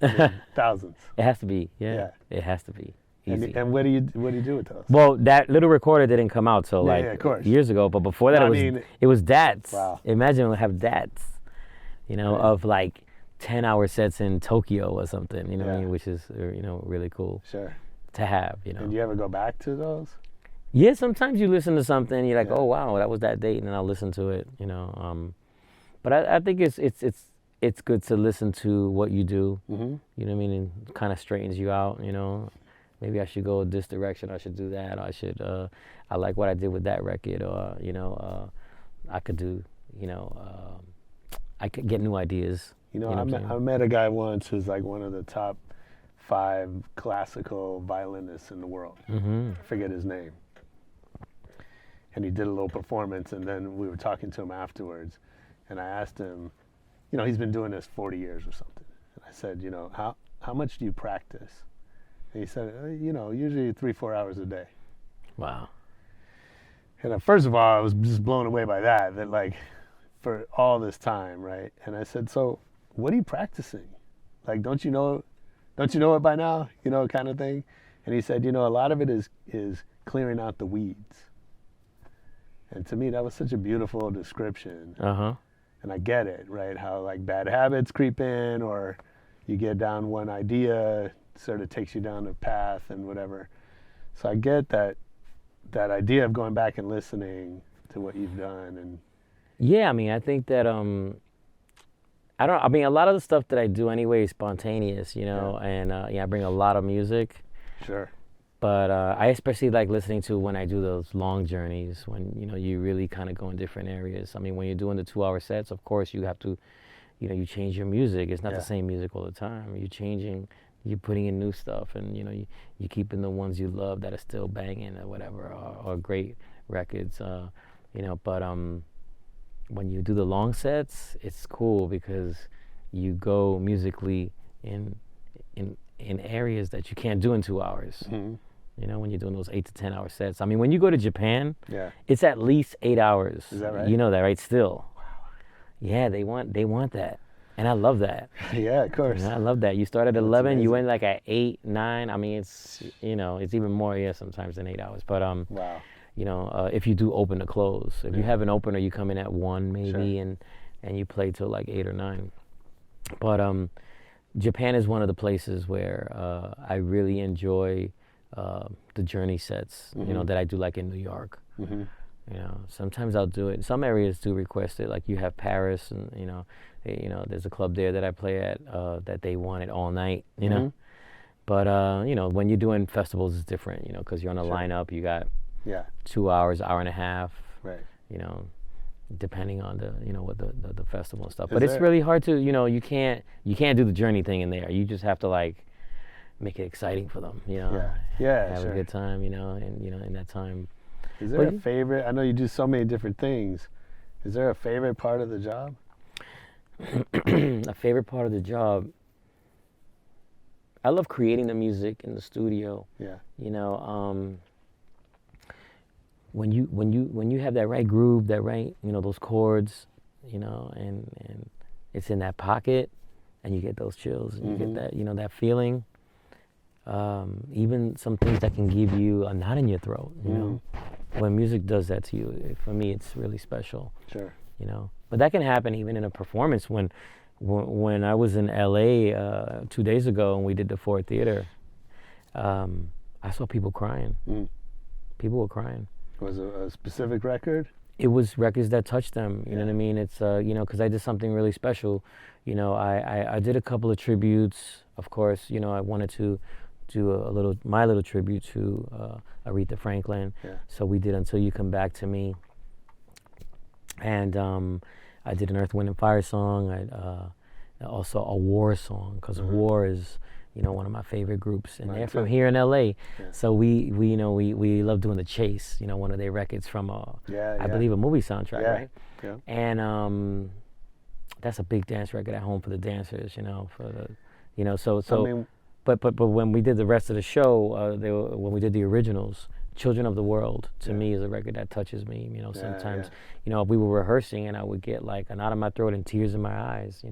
Thousands. It has to be. Yeah. It has to be. Easy. And what do you do with those? Well, that little recorder didn't come out till years ago, but before that it was DATs. Wow. Imagine we have DATs, you know, of like 10-hour sets in Tokyo or something, you know what I Yeah. mean, which is, really cool Sure. to have, And do you ever go back to those? Yeah, sometimes you listen to something, you're like, Yeah. oh wow, that was that date, and then I'll listen to it, But I think it's good to listen to what you do, Mm-hmm. you know what I mean, and kind of straightens you out, Maybe I should go this direction, I should do that, or I like what I did with that record, or, I could do, I could get new ideas. You know, what I'm I saying? met a guy once who's like one of the top 5 classical violinists in the world. Mm-hmm. I forget his name. And he did a little performance, and then we were talking to him afterwards, and I asked him, he's been doing this 40 years or something. And I said, how much do you practice? And he said, usually 3-4 hours a day. Wow. And first of all, I was just blown away by that like, for all this time, right? And I said, so what are you practicing? Like, don't you know it by now? Kind of thing. And he said, a lot of it is clearing out the weeds. And to me, that was such a beautiful description. Uh-huh. And I get it, right? How like bad habits creep in, or you get down one idea, sort of takes you down a path and whatever. So I get that idea of going back and listening to what you've done. And Yeah, I think that a lot of the stuff that I do anyway is spontaneous, and I bring a lot of music. Sure. But I especially like listening to when I do those long journeys, when you really kind of go in different areas. When you're doing the 2-hour sets, of course you have to, you change your music. It's not the same music all the time. You're putting in new stuff, and you're keeping the ones you love that are still banging or whatever, or great records. But when you do the long sets, it's cool because you go musically in areas that you can't do in 2 hours. Mm-hmm. When you're doing those 8 to 10 hour sets. When you go to Japan, Yeah. it's at least 8 hours. Is that right? You know that, right? Still. Wow. Yeah, they want that. And I love that. Yeah, of course. I love that. You start at 11, amazing. you end like at 8, 9. It's it's even more, sometimes than 8 hours. But Wow. if you do open to close. If you have an opener, you come in at 1 maybe, Sure. and you play till like 8 or 9. But Japan is one of the places where I really enjoy the journey sets, Mm-hmm. that I do like in New York. Mm-hmm. Sometimes I'll do it. Some areas do request it, like you have Paris, and there's a club there that I play at that they want it all night. Mm-hmm. But when you're doing festivals, it's different. Because you're on a Sure. lineup, you got Yeah. 2 hours, hour and a half. Right. Depending on the what the festival and stuff. Is But it's there- really hard to you can't do the journey thing in there. You just have to like make it exciting for them. Yeah. Yeah. Have Sure. a good time. And in that time. Is there But a favorite? I know you do so many different things. Is there a favorite part of the job? A favorite part of the job. I love creating the music in the studio. Yeah. When you have that right groove, that right, those chords, and it's in that pocket, and you get those chills, and you get that, that feeling. Even some things that can give you a knot in your throat, when music does that to you, for me, it's really special. Sure. But that can happen even in a performance. When I was in LA 2 days ago and we did the Ford Theater, I saw people crying. Mm. People were crying. Was it a specific record? It was records that touched them. You know what I mean? It's because I did something really special. I did a couple of tributes. Of course, I wanted to do my little tribute to Aretha Franklin. Yeah. So we did Until You Come Back to Me. And I did an Earth, Wind and Fire song. I also a War song, because War is one of my favorite groups, and they're from here in LA. Yeah. So we love doing The Chase, one of their records from I believe a movie soundtrack, right? Yeah. And that's a big dance record at home for the dancers, for the so I mean, but when we did the rest of the show, when we did the originals, Children of the World to me is a record that touches me. Sometimes we were rehearsing and I would get like a knot in my throat and tears in my eyes.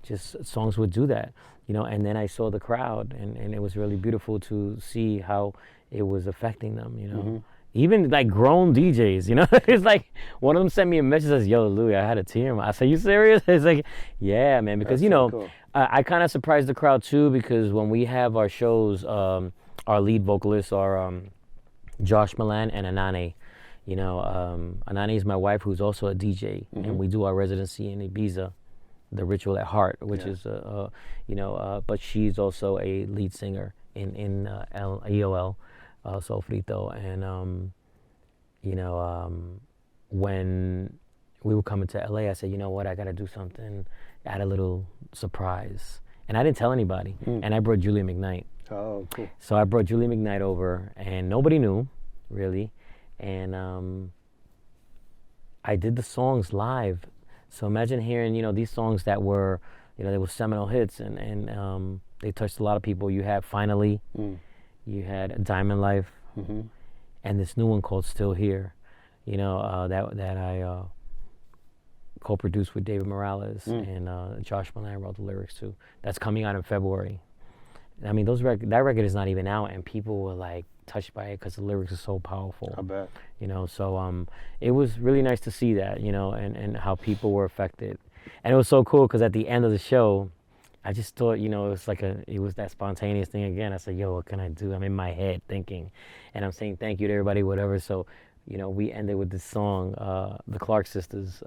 Just songs would do that. And then I saw the crowd, and it was really beautiful to see how it was affecting them. even like grown DJs, you know. It's like one of them sent me a message says, "Yo, Louie, I had a tear." I said, "You serious?" It's like, "Yeah, man," because That's so cool. I kind of surprised the crowd too, because when we have our shows, our lead vocalists are Josh Milan and Anane. You know, Anane is my wife, who's also a DJ, and we do our residency in Ibiza, the Ritual at Heart, which is but she's also a lead singer in EOL, Sofrito, and when we were coming to LA, I said, you know what, I got to do something, add a little surprise, and I didn't tell anybody, and I brought Julia McKnight. Oh, cool. So I brought Julia McKnight over, and nobody knew, really, and I did the songs live. So imagine hearing, these songs that were, they were seminal hits, and they touched a lot of people. You had Finally, you had Diamond Life, and this new one called Still Here, that I co-produced with David Morales, and Josh Milan wrote the lyrics to. That's coming out in February. I mean, that record is not even out, and people were like touched by it because the lyrics are so powerful. I bet. So it was really nice to see that, and how people were affected, and it was so cool because at the end of the show, I just thought, it was that spontaneous thing again. I said, yo, what can I do? I'm in my head thinking, and I'm saying thank you to everybody, whatever. So, we ended with this song, the Clark Sisters.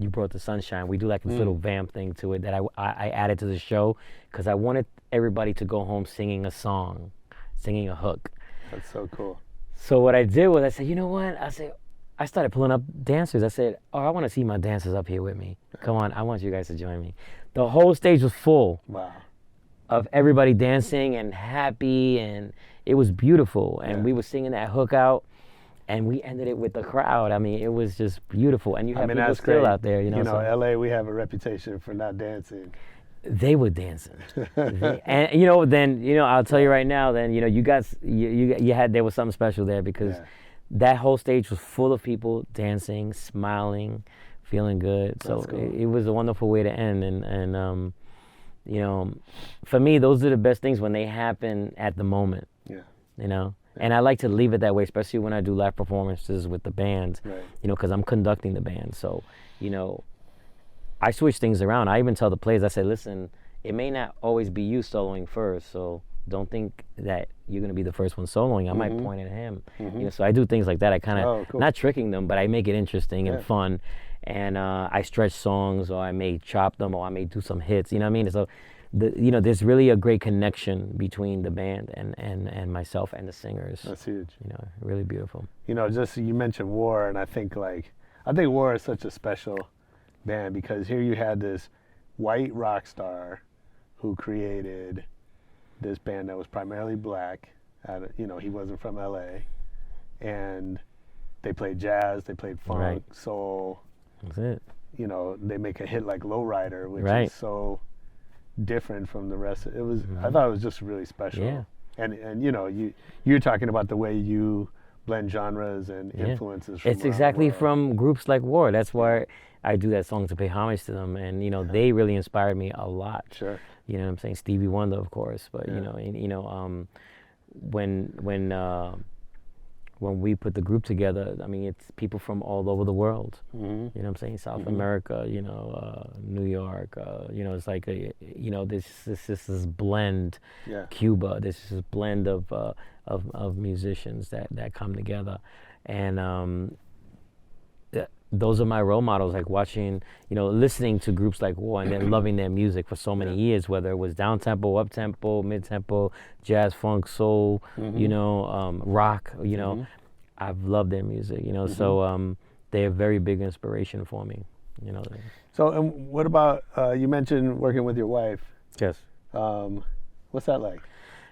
You Brought the Sunshine. We do like this little vamp thing to it that I added to the show because I wanted everybody to go home singing a song, singing a hook. That's so cool. So what I did was I said, you know what? I started pulling up dancers. I said, I want to see my dancers up here with me. Come on, I want you guys to join me. The whole stage was full of everybody dancing and happy, and it was beautiful. And we were singing that hook out. And we ended it with the crowd. I mean, it was just beautiful. And you have people still out there, so LA, we have a reputation for not dancing. They were dancing. And, then, I'll tell you right now, then, you guys, there was something special there because that whole stage was full of people dancing, smiling, feeling good. So cool. it was a wonderful way to end. And for me, those are the best things when they happen at the moment. Yeah. And I like to leave it that way, especially when I do live performances with the band, because I'm conducting the band. So, I switch things around. I even tell the players, I say, listen, it may not always be you soloing first, so don't think that you're going to be the first one soloing. I might point at him. So I do things like that. I kind of, not tricking them, but I make it interesting and fun. And I stretch songs, or I may chop them, or I may do some hits, you know what I mean? So, there's really a great connection between the band and myself and the singers. That's huge. Really beautiful. Just you mentioned War, and I think War is such a special band because here you had this white rock star who created this band that was primarily black. He wasn't from LA, and they played jazz, they played funk, soul. That's it. They make a hit like Lowrider, which is so different from the rest. It was. I thought it was just really special. Yeah. And you're talking about the way you blend genres and influences. From it's exactly from groups like War. That's why I do that song to pay homage to them, and they really inspired me a lot. Sure. You know what I'm saying? Stevie Wonder, of course, but when we put the group together, I mean, it's people from all over the world. You know what I'm saying? South America, New York, it's like this is this blend. Cuba, this is a blend of musicians that come together, and those are my role models. Like watching, listening to groups like War and then loving their music for so many years, whether it was down tempo, up tempo, mid tempo, jazz, funk, soul, rock. I've loved their music. So they're a very big inspiration for me. So, and what about you mentioned working with your wife? Yes. What's that like?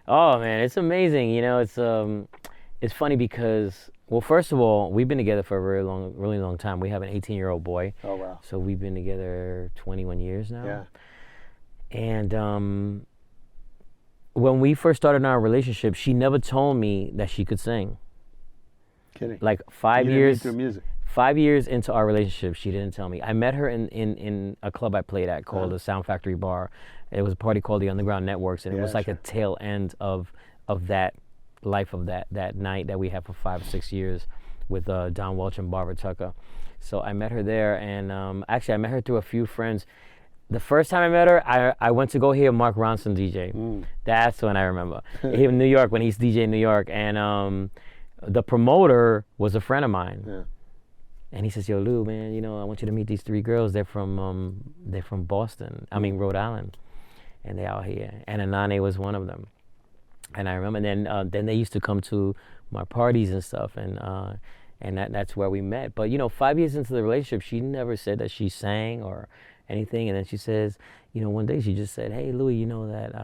Oh man, it's amazing. It's funny because, well, first of all, we've been together for a really long time. We have an 18-year-old boy. Oh, wow. So we've been together 21 years now. Yeah. And when we first started our relationship, she never told me that she could sing. Kidding. Like 5 years. Through music. 5 years into our relationship, she didn't tell me. I met her in a club I played at called the Sound Factory Bar. It was a party called the Underground Networks, and it was like a tail end of that life of that night that we had for 5 or 6 years with Don Welch and Barbara Tucker. So I met her there, and actually I met her through a few friends. The first time I met her, I went to go hear Mark Ronson DJ. That's when I remember. Here in New York, when he's DJ in New York, and the promoter was a friend of mine. Yeah. And he says, "Yo, Lou, man, I want you to meet these 3 girls. They're from Boston. I mean, Rhode Island, and they're out here." And Anane was one of them. And I remember then they used to come to my parties and stuff, and that's where we met. But 5 years into the relationship, she never said that she sang or anything. And then she says, one day she just said, "Hey, Louie, that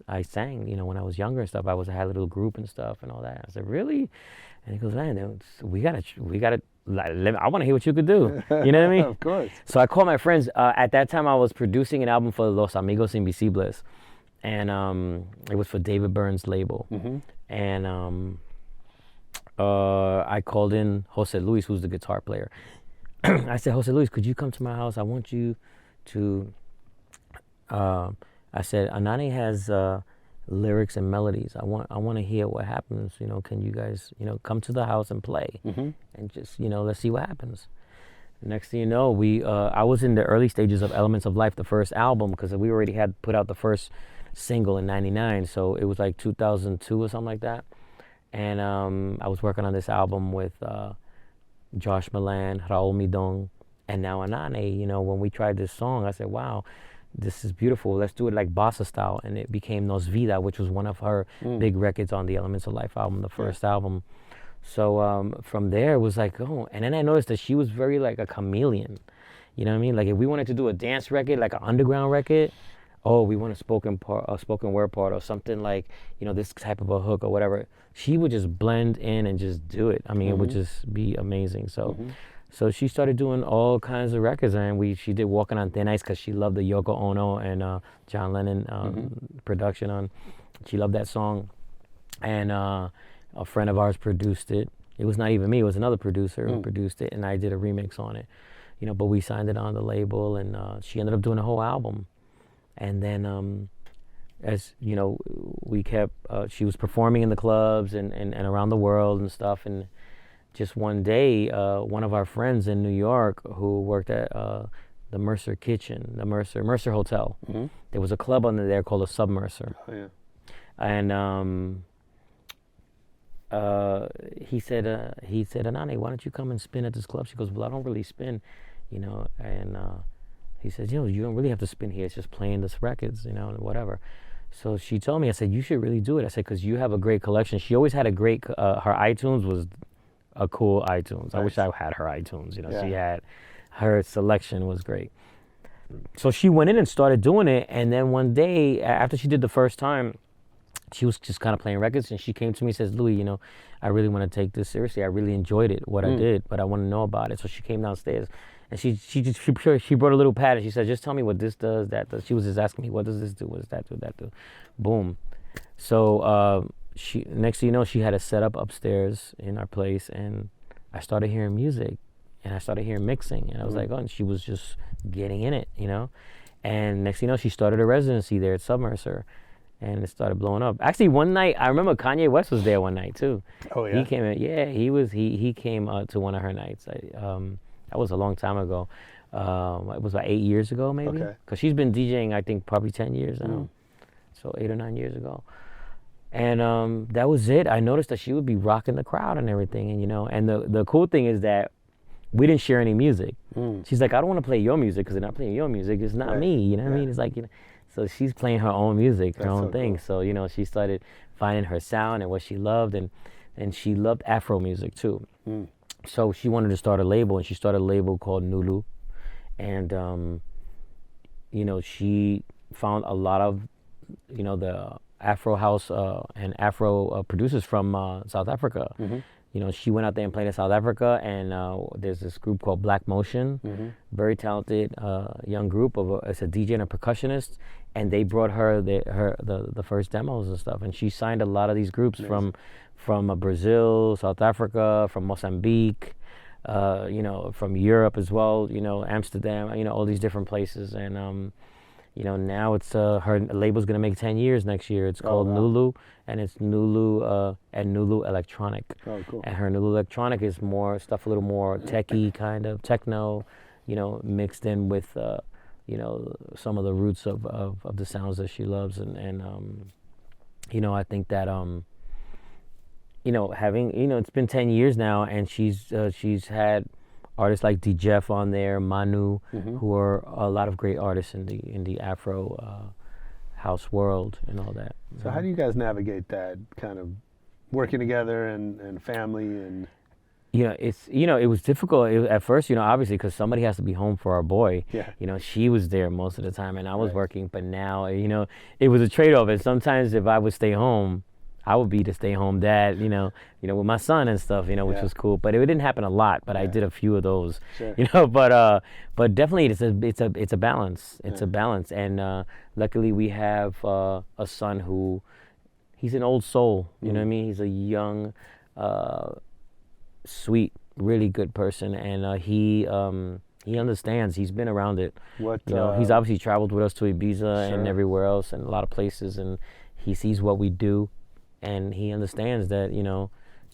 I sang, when I was younger and stuff. I had a little group and stuff and all that." I said, "Really?" And he goes, "Man, we gotta. I want to hear what you could do." You know what I mean? Of course. So I called my friends. At that time, I was producing an album for Los Amigos Invisibles, and it was for David Byrne's label. Mm-hmm. And I called in Jose Luis, who's the guitar player. I said, "Jose Luis, could you come to my house? I want you to." I said, "Anane has lyrics and melodies. I want to hear what happens. Can you guys come to the house and play, and just let's see what happens." Next thing you know, I was in the early stages of Elements of Life, the first album, because we already had put out the first single in '99, so it was like 2002 or something like that. And I was working on this album with Josh Milan, Raul Midong, and now Anane. When we tried this song, I said, "Wow, this is beautiful. Let's do it like bossa style." And it became Nos Vida, which was one of her big records on the Elements of Life album, the first album. So from there, it was like, oh. And then I noticed that she was very like a chameleon. You know what I mean? Like if we wanted to do a dance record, like an underground record, we want a spoken word part, or something like, this type of a hook or whatever. She would just blend in and just do it. I mean, it would just be amazing. So. So she started doing all kinds of records, and she did Walking on Thin Ice because she loved the Yoko Ono and John Lennon production on. She loved that song, and a friend of ours produced it. It was not even me; it was another producer who produced it, and I did a remix on it. But we signed it on the label, and she ended up doing a whole album. And then, as we kept. She was performing in the clubs and around the world and stuff, and. Just one day, one of our friends in New York who worked at the Mercer Kitchen, the Mercer Hotel. Mm-hmm. There was a club under there called a Submercer. Oh, yeah. And he said, "Anane, why don't you come and spin at this club?" She goes, "Well, I don't really spin, And he says, "You don't really have to spin here. It's just playing this records, and whatever." So she told me, I said, "You should really do it." I said, "Because you have a great collection." She always had a great. Her iTunes was a cool iTunes. Nice. I wish I had her iTunes. She had her selection was great. So she went in and started doing it, and then one day after she did the first time, she was just kind of playing records, and she came to me and says, "Louie, I really want to take this seriously. I really enjoyed it, what I did, but I want to know about it." So she came downstairs, and she brought a little pad, and she said, "Just tell me what this does, that does." She was just asking me, "What does this do? What does that do? That do?" Boom. So next thing you know, she had a setup upstairs in our place, and I started hearing music, and I started hearing mixing, and I was like, oh, and she was just getting in it, And next thing you know, she started a residency there at Submercer, and it started blowing up. Actually, one night, I remember Kanye West was there one night too. Oh yeah. He came in. Yeah, he came to one of her nights. That was a long time ago. It was about 8 years ago, maybe. Okay. Because she's been DJing, I think, probably 10 years now. So 8 or 9 years ago. And that was it. I noticed that she would be rocking the crowd and everything, and the cool thing is that we didn't share any music. She's like, "I don't want to play your music because they're not playing your music. It's not me." You know what I mean? It's like, so she's playing her own music, her own thing. Cool. So she started finding her sound and what she loved, and she loved Afro music too. So she wanted to start a label, and she started a label called Nulu, and she found a lot of the Afro house and Afro producers from South Africa. She went out there and played in South Africa, and there's this group called Black Motion, very talented young group it's a DJ and a percussionist, and they brought her the first demos and stuff, and she signed a lot of these groups from Brazil, South Africa, from Mozambique, from Europe as well, Amsterdam, all these different places, and now it's her label's gonna make 10 years next year. It's called Nulu, and it's Nulu and Nulu Electronic. Oh, cool. And her Nulu Electronic is more stuff, a little more techie kind of techno, mixed in with some of the roots of the sounds that she loves, and I think that having it's been 10 years now, and she's had artists like D. Jeff on there, Manu, who are a lot of great artists in the Afro house world and all that. So how do you guys navigate that kind of working together and family and? It was difficult at first, obviously, because somebody has to be home for our boy. Yeah. She was there most of the time, and I was working. But now, it was a trade-off. And sometimes if I would stay home, I would be the stay-home dad, with my son and stuff, which was cool. But it didn't happen a lot. But I did a few of those, Sure. But definitely it's a balance. It's a balance. And luckily we have a son he's an old soul. You know what I mean? He's a young, sweet, really good person, and he understands. He's been around it. He's obviously traveled with us to Ibiza and everywhere else, and a lot of places, and he sees what we do, and he understands that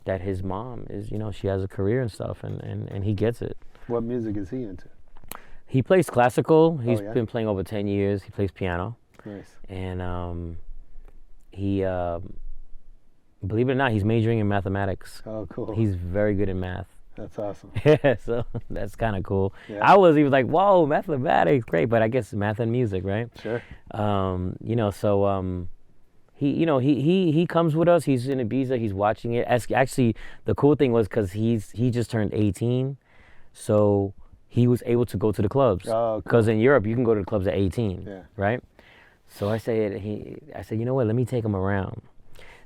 that his mom is she has a career and stuff, and he gets it. What music is he into? He plays classical. He's been playing over 10 years. He plays piano. Nice. And he believe it or not, he's majoring in mathematics. Oh, cool. He's very good in math. That's awesome. Yeah, so that's kind of cool. Yeah. I was even like, whoa, mathematics, great, but I guess math and music, right? Sure. He comes with us. He's in Ibiza. He's watching it. Actually, the cool thing was because he just turned 18, so he was able to go to the clubs. Oh, cool. Because in Europe, you can go to the clubs at 18, right? So I said, you know what? Let me take him around.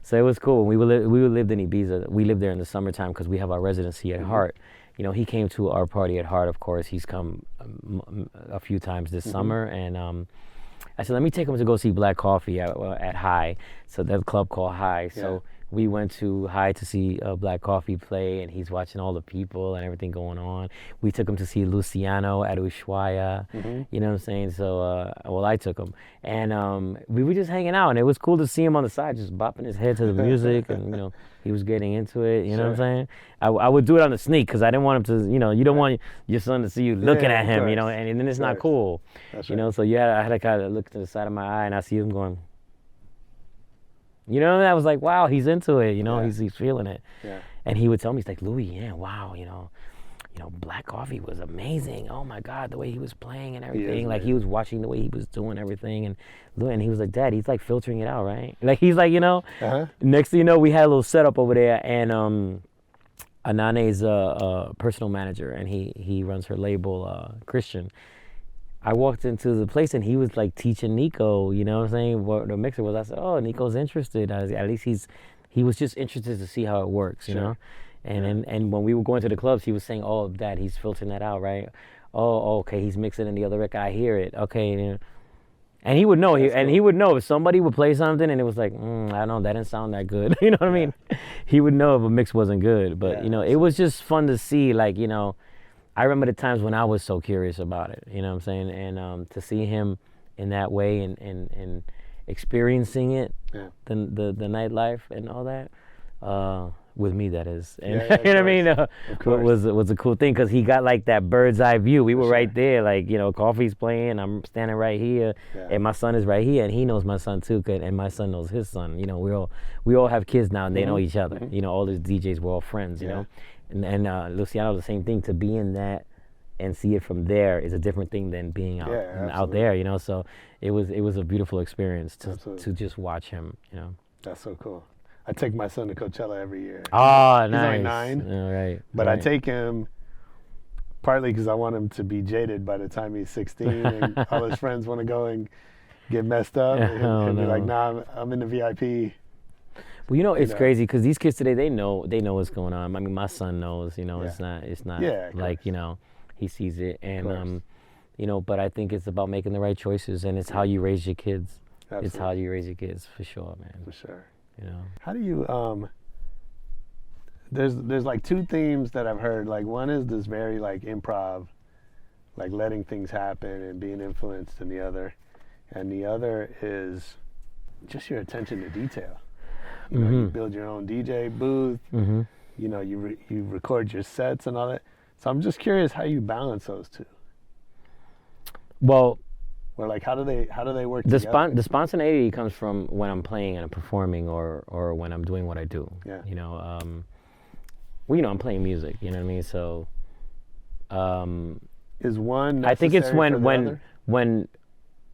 So it was cool. We lived in Ibiza. We lived there in the summertime because we have our residency at Heart. He came to our party at Heart. Of course, he's come a few times this summer, and I said, let me take him to go see Black Coffee at High. So that club called High. So we went to High to see Black Coffee play, and he's watching all the people and everything going on. We took him to see Luciano at Ushuaia. You know what I'm saying? So, I took him. And we were just hanging out, and it was cool to see him on the side, just bopping his head to the music, and, he was getting into it, you know what I'm saying? I would do it on the sneak, because I didn't want him to, you don't want your son to see you looking at him, and then it's not cool. That's So I had to kind of look to the side of my eye, and I see him going, I was like, wow, he's into it, he's feeling it. Yeah. And he would tell me, he's like, Louie, wow, Black Coffee was amazing. Oh my God, the way he was playing and everything. Like he was watching the way he was doing everything, and he was like, Dad, he's like filtering it out, right? Like he's like, Next thing you know, we had a little setup over there, and Anane's a personal manager, and he runs her label, Christian. I walked into the place, and he was like teaching Nico, you know what I'm saying, what the mixer was. I said, oh, Nico's interested. At least he was just interested to see how it works, you know? And when we were going to the clubs, he was saying, oh, Dad, he's filtering that out, right? Oh, okay, he's mixing in the other record. I hear it. Okay. And he would know. He would know if somebody would play something and it was like, I don't know, that didn't sound that good. You know what I mean? He would know if a mix wasn't good. But, it was just fun to see, like, I remember the times when I was so curious about it, you know what I'm saying? And to see him in that way and experiencing it, the nightlife and all that, with me, that is. And, you know what I mean? Was a cool thing, because he got like that bird's eye view. We were right there, like, Coffee's playing, I'm standing right here, and my son is right here, and he knows my son too, and my son knows his son. We all have kids now, and they know each other. All these DJs, we're all friends, you know? And Luciano, the same thing. To be in that and see it from there is a different thing than being out there, So it was a beautiful experience to just watch him, That's so cool. I take my son to Coachella every year. Oh, He's nice. only 9. All right. But I take him partly because I want him to be jaded by the time he's 16, and all his friends want to go and get messed up, and be like, nah, I'm in the VIP. Well, it's crazy, because these kids today, they know what's going on. I mean, my son knows, it's not like, he sees it. And, but I think it's about making the right choices, and it's how you raise your kids. Absolutely. It's how you raise your kids, for sure, man. For sure. How do you, there's like 2 themes that I've heard. Like, one is this very like improv, like letting things happen and being influenced, and the other and the other is just your attention to detail. You know, you build your own DJ booth. You know, you record your sets and all that. So I'm just curious how you balance those two. Well, or like how do they work together? The spontaneity comes from when I'm playing and I'm performing, or when I'm doing what I do. Yeah. You know, well, you know, I'm playing music. You know what I mean? So, is one necessary I think it's for the other?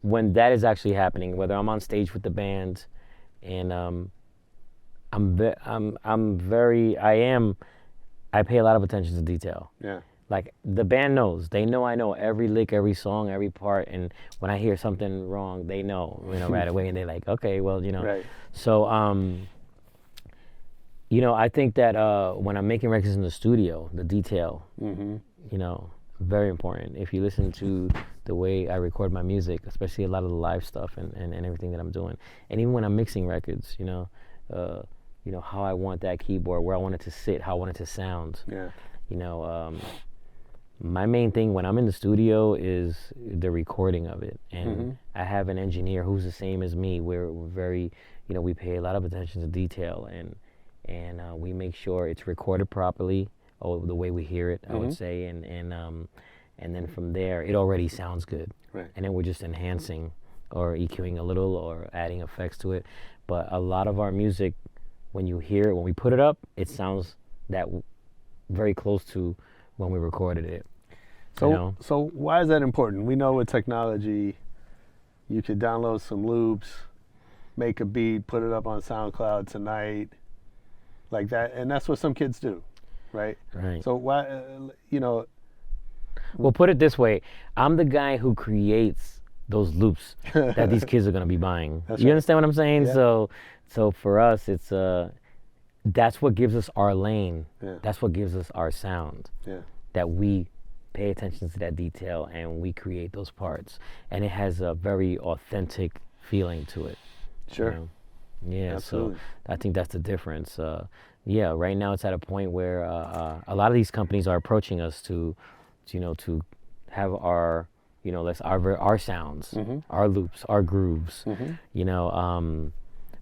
when that is actually happening, whether I'm on stage with the band, and I pay a lot of attention to detail. Yeah. Like the band knows, they know I know every lick, every song, every part, and when I hear something wrong, they know, you know, right away, and they're like, okay, well, you know. Right. So, you know, I think that when I'm making records in the studio, the detail, you know, very important. If you listen to the way I record my music, especially a lot of the live stuff and everything that I'm doing, and even when I'm mixing records, you know, how I want that keyboard, where I want it to sit, how I want it to sound. Yeah. You know, my main thing when I'm in the studio is the recording of it, and I have an engineer who's the same as me. We're very, you know, we pay a lot of attention to detail, and we make sure it's recorded properly, or the way we hear it, I would say, and then from there it already sounds good, right. And then we're just enhancing or EQing a little or adding effects to it. But a lot of our music, when you hear it, when we put it up, it sounds that very close to when we recorded it. So, you know? So why is that important? We know with technology, you could download some loops, make a beat, put it up on SoundCloud tonight, like that, and that's what some kids do, right? Right. So why, you know? Well, put it this way: I'm the guy who creates those loops that these kids are gonna be buying. That's you right. understand what I'm saying? Yeah. So for us, it's that's what gives us our lane. Yeah. That's what gives us our sound. Yeah. That we pay attention to that detail and we create those parts, and it has a very authentic feeling to it. Sure. You know? Yeah. Absolutely. So I think that's the difference. Yeah. Right now, it's at a point where a lot of these companies are approaching us to have our, you know, our sounds, our loops, our grooves, you know.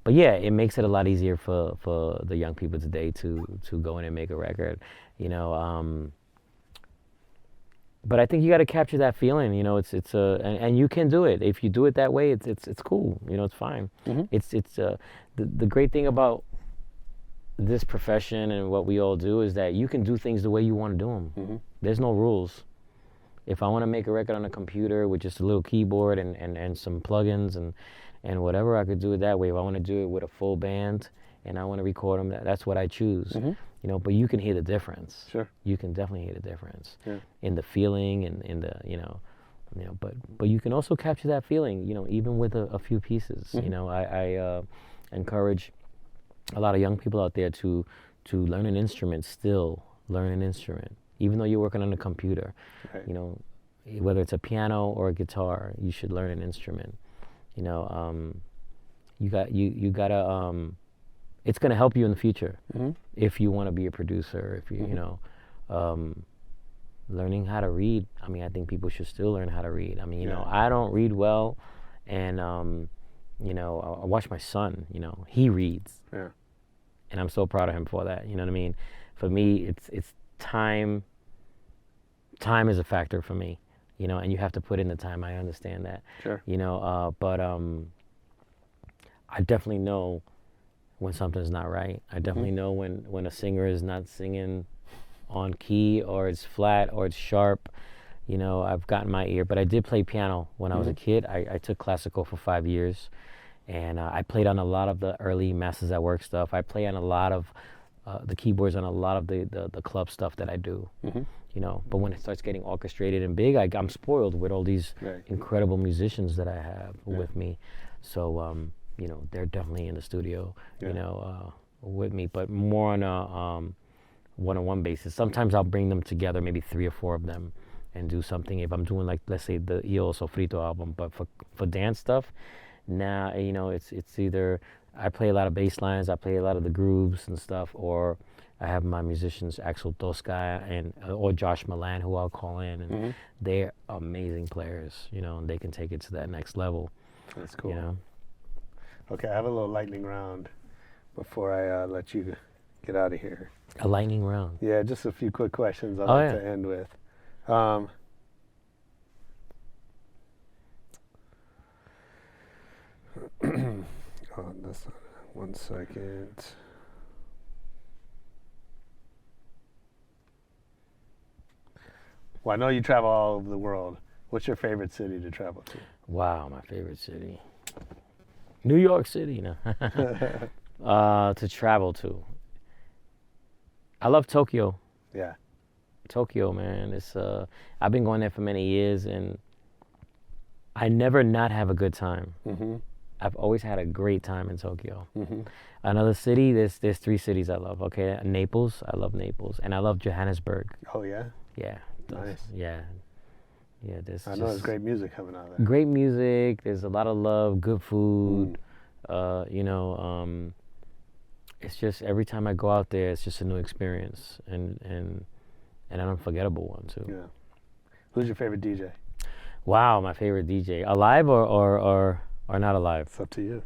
But yeah, it makes it a lot easier for the young people today to go in and make a record, you know. But I think you got to capture that feeling, you know. And you can do it if you do it that way. It's cool, you know. It's fine. It's the great thing about this profession and what we all do is that you can do things the way you want to do them. There's no rules. If I want to make a record on a computer with just a little keyboard and some plugins and whatever, I could do it that way. If I want to do it with a full band and I want to record them, that's what I choose. You know, but you can hear the difference. Sure. You can definitely hear the difference in the feeling and in the, you know, but you can also capture that feeling, you know, even with a few pieces. You know, I encourage a lot of young people out there to learn an instrument, still learn an instrument. Even though you're working on a computer, you know, whether it's a piano or a guitar, you should learn an instrument. You know, you gotta. It's gonna help you in the future if you want to be a producer. If you, you know, learning how to read. I mean, I think people should still learn how to read. I mean, you know, I don't read well, and you know, I watch my son. You know, he reads, and I'm so proud of him for that. You know what I mean? For me, it's time is a factor for me, you know, and you have to put in the time. I understand that. Sure. You know, but I definitely know when something's not right. I definitely know when a singer is not singing on key, or it's flat, or it's sharp. You know, I've gotten my ear, but I did play piano when I was a kid. I took classical for 5 years, and I played on a lot of the early Masters at Work stuff. I play on a lot of the keyboards on a lot of the club stuff that I do, you know. But when it starts getting orchestrated and big, I'm spoiled with all these incredible musicians that I have with me. So, you know, they're definitely in the studio, you know, with me, but more on a one-on-one basis. Sometimes I'll bring them together, maybe 3 or 4 of them, and do something. If I'm doing, like, let's say the Io Sofrito album, but for dance stuff, now, you know, it's either I play a lot of bass lines, I play a lot of the grooves and stuff, or I have my musicians Axel Tosca or Josh Milan, who I'll call in, and they're amazing players, you know, and they can take it to that next level. That's cool. You know. Okay, I have a little lightning round before I let you get out of here. A lightning round. Yeah, just a few quick questions I'd like to end with. Oh, that's not it. 1 second. Well, I know you travel all over the world. What's your favorite city to travel to? Wow, my favorite city. New York City, no. To travel to. I love Tokyo. Yeah. Tokyo, man. It's I've been going there for many years, and I never not have a good time. Mm-hmm. I've always had a great time in Tokyo. Mm-hmm. Another city, there's 3 cities I love. Okay, Naples, I love Naples, and I love Johannesburg. Oh yeah. Yeah. Nice. Yeah. Yeah. I know there's great music coming out of there. Great music. There's a lot of love, good food. It's just every time I go out there, it's just a new experience and an unforgettable one too. Yeah. Who's your favorite DJ? Wow, my favorite DJ, alive or not alive? It's up to you.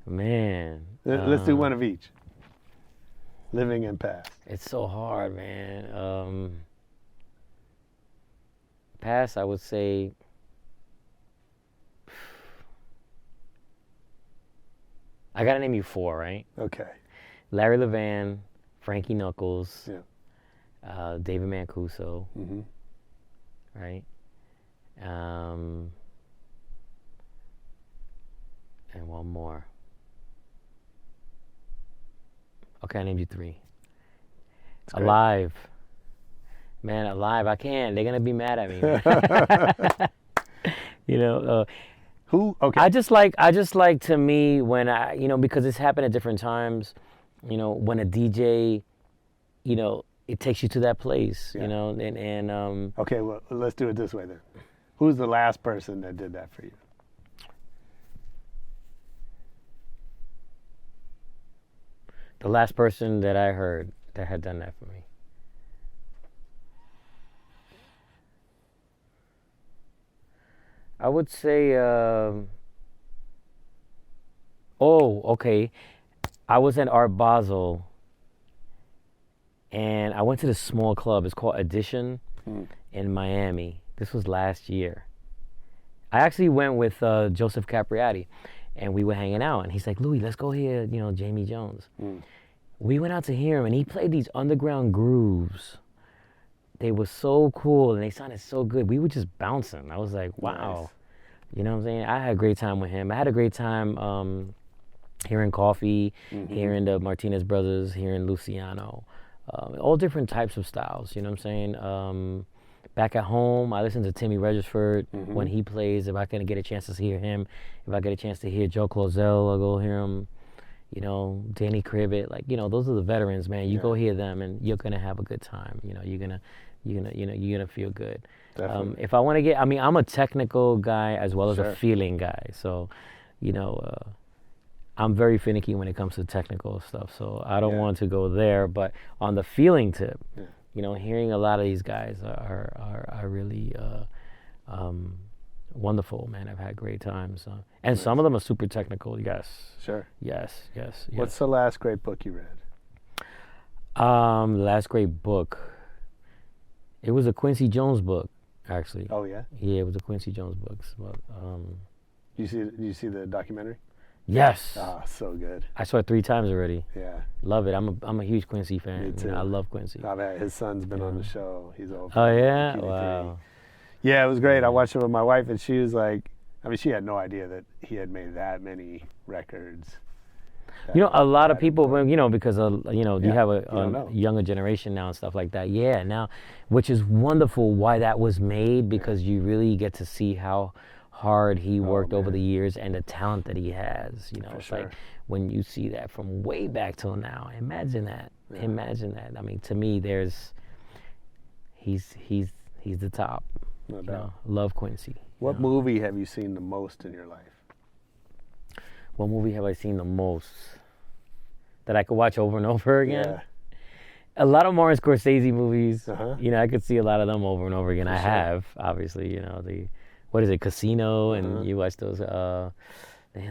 Man. Let's do one of each. Living and past. It's so hard, man. Past, I would say. I gotta name you 4, right? Okay. Larry Levan, Frankie Knuckles, yeah. David Mancuso, mm-hmm. right? And one more. Okay, I named you 3. That's Alive. Man, Alive. I can't. They're gonna be mad at me. Man. You know. Who? Okay. I just like to me when I, because it's happened at different times, when a DJ, it takes you to that place, Yeah. and Okay, well, let's do it this way then. Who's the last person that did that for you? the last person that I heard that had done that for me. I would say, okay. I was at Art Basel, and I went to this small club. It's called Edition in Miami. This was last year. I actually went with Joseph Capriati, and we were hanging out. And he's like, Louie, let's go hear, Jamie Jones. We went out to hear him, and he played these underground grooves. They were so cool, and they sounded so good. We were just bouncing. I was like, wow. Nice. You know what I'm saying? I had a great time with him. I had a great time hearing Coffee, hearing the Martinez Brothers, hearing Luciano. All different types of styles, you know what I'm saying? Back at home, I listen to Timmy Regisford when he plays. If I can get a chance to hear him, if I get a chance to hear Joe Clozell, I'll go hear him. Danny Cribbett, those are the veterans, man. You go hear them, and you're gonna have a good time. You're gonna feel good. If I want to get, I'm a technical guy as well as a feeling guy. So, I'm very finicky when it comes to technical stuff. So I don't want to go there. But on the feeling tip, hearing a lot of these guys are really wonderful, man. I've had great times, and some of them are super technical. Yes. Sure. Yes. What's the last great book you read? The last great book. It was a Quincy Jones book, actually. Oh yeah. Yeah, it was a Quincy Jones book. But, you see the documentary? Yes. Oh, so good. I saw it 3 times already. Yeah. Love it. I'm a huge Quincy fan. Me too. I love Quincy. Oh, man, his son's been on the show. He's over. Oh yeah. Wow. Yeah, it was great. I watched it with my wife, and she was like, she had no idea that he had made that many records. A lot of people, because you have a younger generation now and stuff like that. Yeah, now, which is wonderful why that was made, because you really get to see how hard he worked over the years and the talent that he has. It's like when you see that from way back till now. Imagine that. Yeah. Imagine that. To me, he's the top. No doubt. Love Quincy. What movie have you seen the most in your life? What movie have I seen the most that I could watch over and over again? Yeah. A lot of Martin Scorsese movies. I could see a lot of them over and over again. I have, obviously, the what is it, Casino, and you watch those. Man,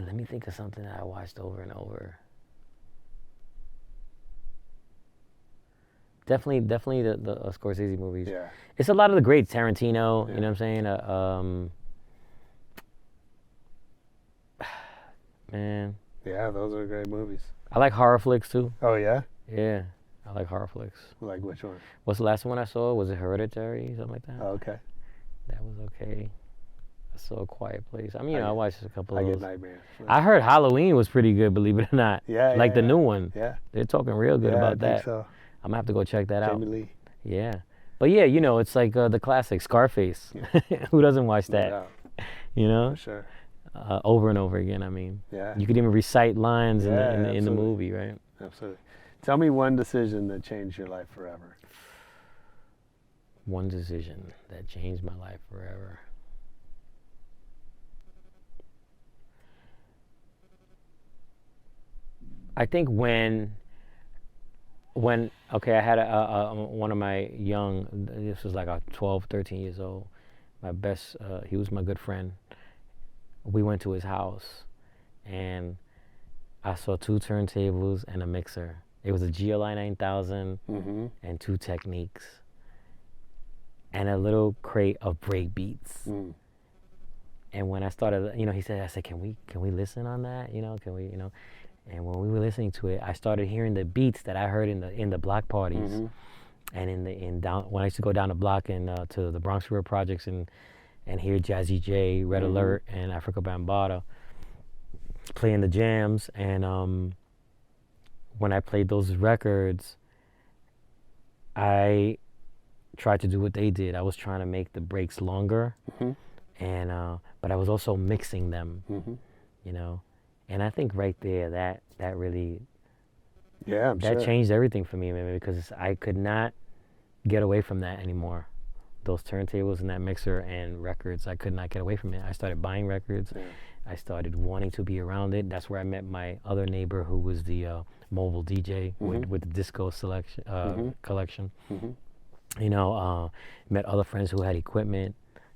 let me think of something that I watched over and over. Definitely the Scorsese movies. Yeah. It's a lot of the greats, Tarantino. You know what I'm saying? Man. Yeah, those are great movies. I like horror flicks too. Oh yeah. Yeah, I like horror flicks. Like which one? What's the last one I saw? Was it Hereditary? Something like that. Oh, okay. That was okay. I saw A Quiet Place. I mean, I watched a couple of I those. get nightmares. I heard Halloween was pretty good, believe it or not. Yeah. Like the new one. Yeah. They're talking real good about I that. think so. I'm gonna have to go check that out. Jamie Lee. Yeah. But yeah, you know, it's like the classic Scarface. Who doesn't watch that? No doubt. You know? For sure. Over and over again, I mean. Yeah. You could even recite lines in the absolutely. movie, right? Absolutely. Tell me one decision that changed your life forever. One decision that changed my life forever. I think when okay, I had one of my young, this was like 12, 13 years old, my best, he was my good friend. We went to his house and I saw 2 turntables and a mixer. It was a GLI 9000 and 2 Techniques and a little crate of break beats. And when I started, you know, I said, can we listen on that? You know, can we, you know? And when we were listening to it, I started hearing the beats that I heard in the block parties, and when I used to go down the block and to the Bronx River Projects and hear Jazzy J, Red Alert, and Africa Bambaataa playing the jams. And when I played those records, I tried to do what they did. I was trying to make the breaks longer, and but I was also mixing them, you know. And I think right there, that really, that changed everything for me, man, because I could not get away from that anymore. Those turntables and that mixer and records, I could not get away from it. I started buying records. I started wanting to be around it. That's where I met my other neighbor, who was the mobile DJ with the disco collection. You know, met other friends who had equipment,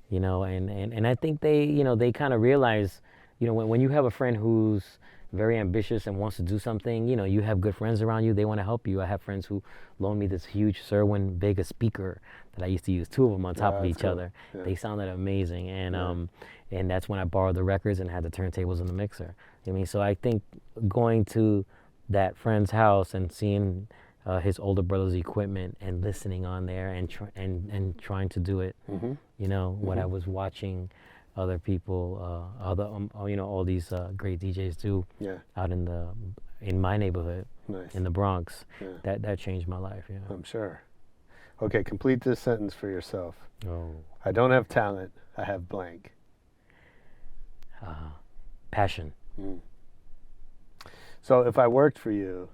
you know, and I think they kind of realized, you know, when you have a friend who's very ambitious and wants to do something, you know, you have good friends around you, they want to help you. I have friends who loaned me this huge Serwin Vega speaker that I used to use, 2 of them on top of each other. Yeah. They sounded amazing. And and that's when I borrowed the records and had the turntables and the mixer. I mean, so I think going to that friend's house and seeing his older brother's equipment and listening on there and trying to do it, you know, what I was watching other people, you know, all these great DJs do out in my neighborhood, in the Bronx. That changed my life. Yeah, I'm sure. Okay, complete this sentence for yourself. Oh. I don't have talent. I have blank. Passion. So if I worked for you,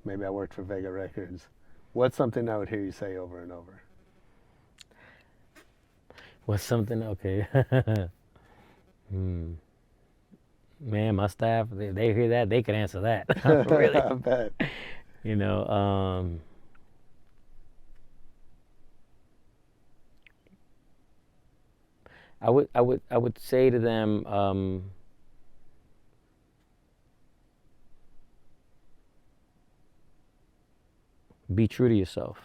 maybe I worked for Vega Records, what's something I would hear you say over and over? What's something, okay. Man, my staff, they hear that, they can answer that. Really. I bet. You know, I would say to them, be true to yourself.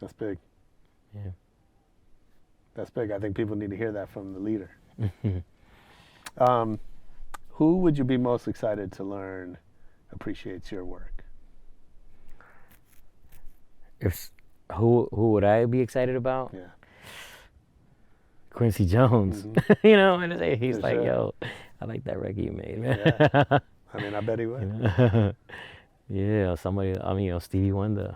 That's big. Yeah. That's big. I think people need to hear that from the leader. Who would you be most excited to learn appreciates your work? Who would I be excited about? Yeah. Quincy Jones. You know, and he's like, yo, I like that record you made, man. Yeah. I mean, I bet he would. You know? Yeah, somebody, I mean, you know, Stevie Wonder,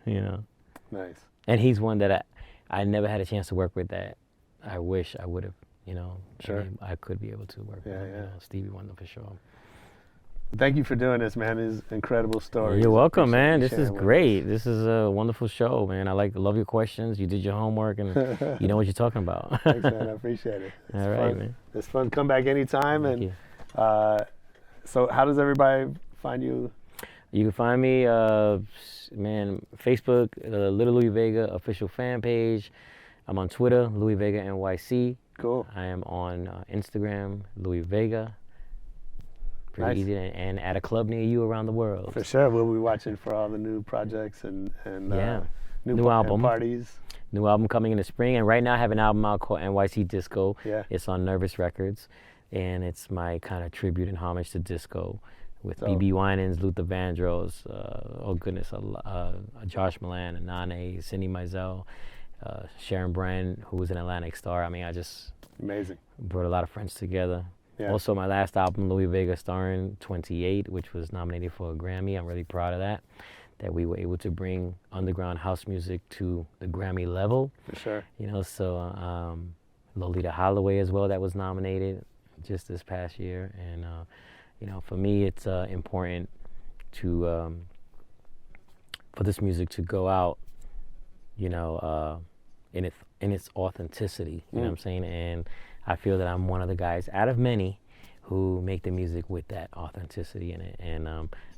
you know. Nice. And he's one that I never had a chance to work with that I wish I would have, you know. Sure. I could be able to work with him, you know, Stevie Wonder for sure. Thank you for doing this, man. It's an incredible story. You're welcome, man. This is great. This is a wonderful show, man. I love your questions. You did your homework, and you know what you're talking about. Thanks, man. I appreciate it. It's All right, fun. man. It's fun. Come back anytime. Thank and you. So how does everybody find you? You can find me, man, Facebook, Little Louie Vega official fan page. I'm on Twitter, Louie Vega NYC. Cool. I am on Instagram, Louie Vega. Pretty Nice. easy, and at a club near you around the world. For sure, we'll be watching for all the new projects and New album. parties. New album coming in the spring, and right now I have an album out called NYC Disco. Yeah. It's on Nervous Records, and it's my kind of tribute and homage to disco with So- BB Winans, Luther Vandross, Josh Milan, Nane, Cindy Mizell, Sharon Brand, who was an Atlantic Star. I mean, I just Amazing. brought a lot of friends together. Yeah. Also, my last album, Louie Vega Starring 28, which was nominated for a Grammy. I'm really proud of that we were able to bring underground house music to the Grammy level. For sure. You know, so Lolita Holloway as well, that was nominated just this past year. And, you know, for me, it's important to, for this music to go out, you know, in its authenticity, you know what I'm saying? And I feel that I'm one of the guys out of many who make the music with that authenticity in it. And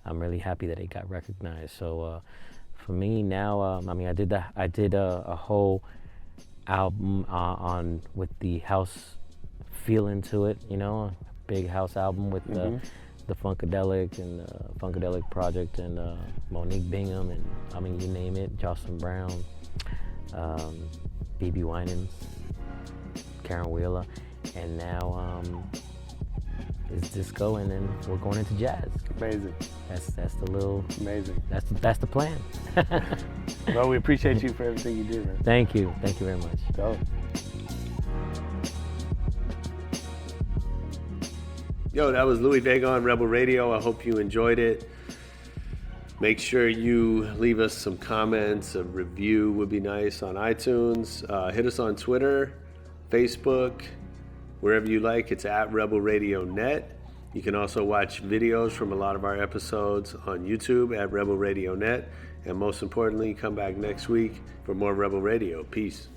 I'm really happy that it got recognized. So for me now, I mean, I did a whole album on with the house feeling to it, you know, a big house album with the Funkadelic and the Funkadelic Project and Monique Bingham and I mean, you name it, Jocelyn Brown, BB Winans, Karen Wheeler, and now it's disco, and then we're going into jazz. Amazing. That's the little Amazing. That's the plan. Well, we appreciate you for everything you do, man. Thank you very much. Dope. Yo, that was Louie Vega on Rebel Radio. I hope you enjoyed it. Make sure you leave us some comments. A review would be nice on iTunes. Hit us on Twitter, Facebook, wherever you like. It's at Rebel Radio Net. You can also watch videos from a lot of our episodes on YouTube at Rebel Radio Net. And most importantly, come back next week for more Rebel Radio. Peace.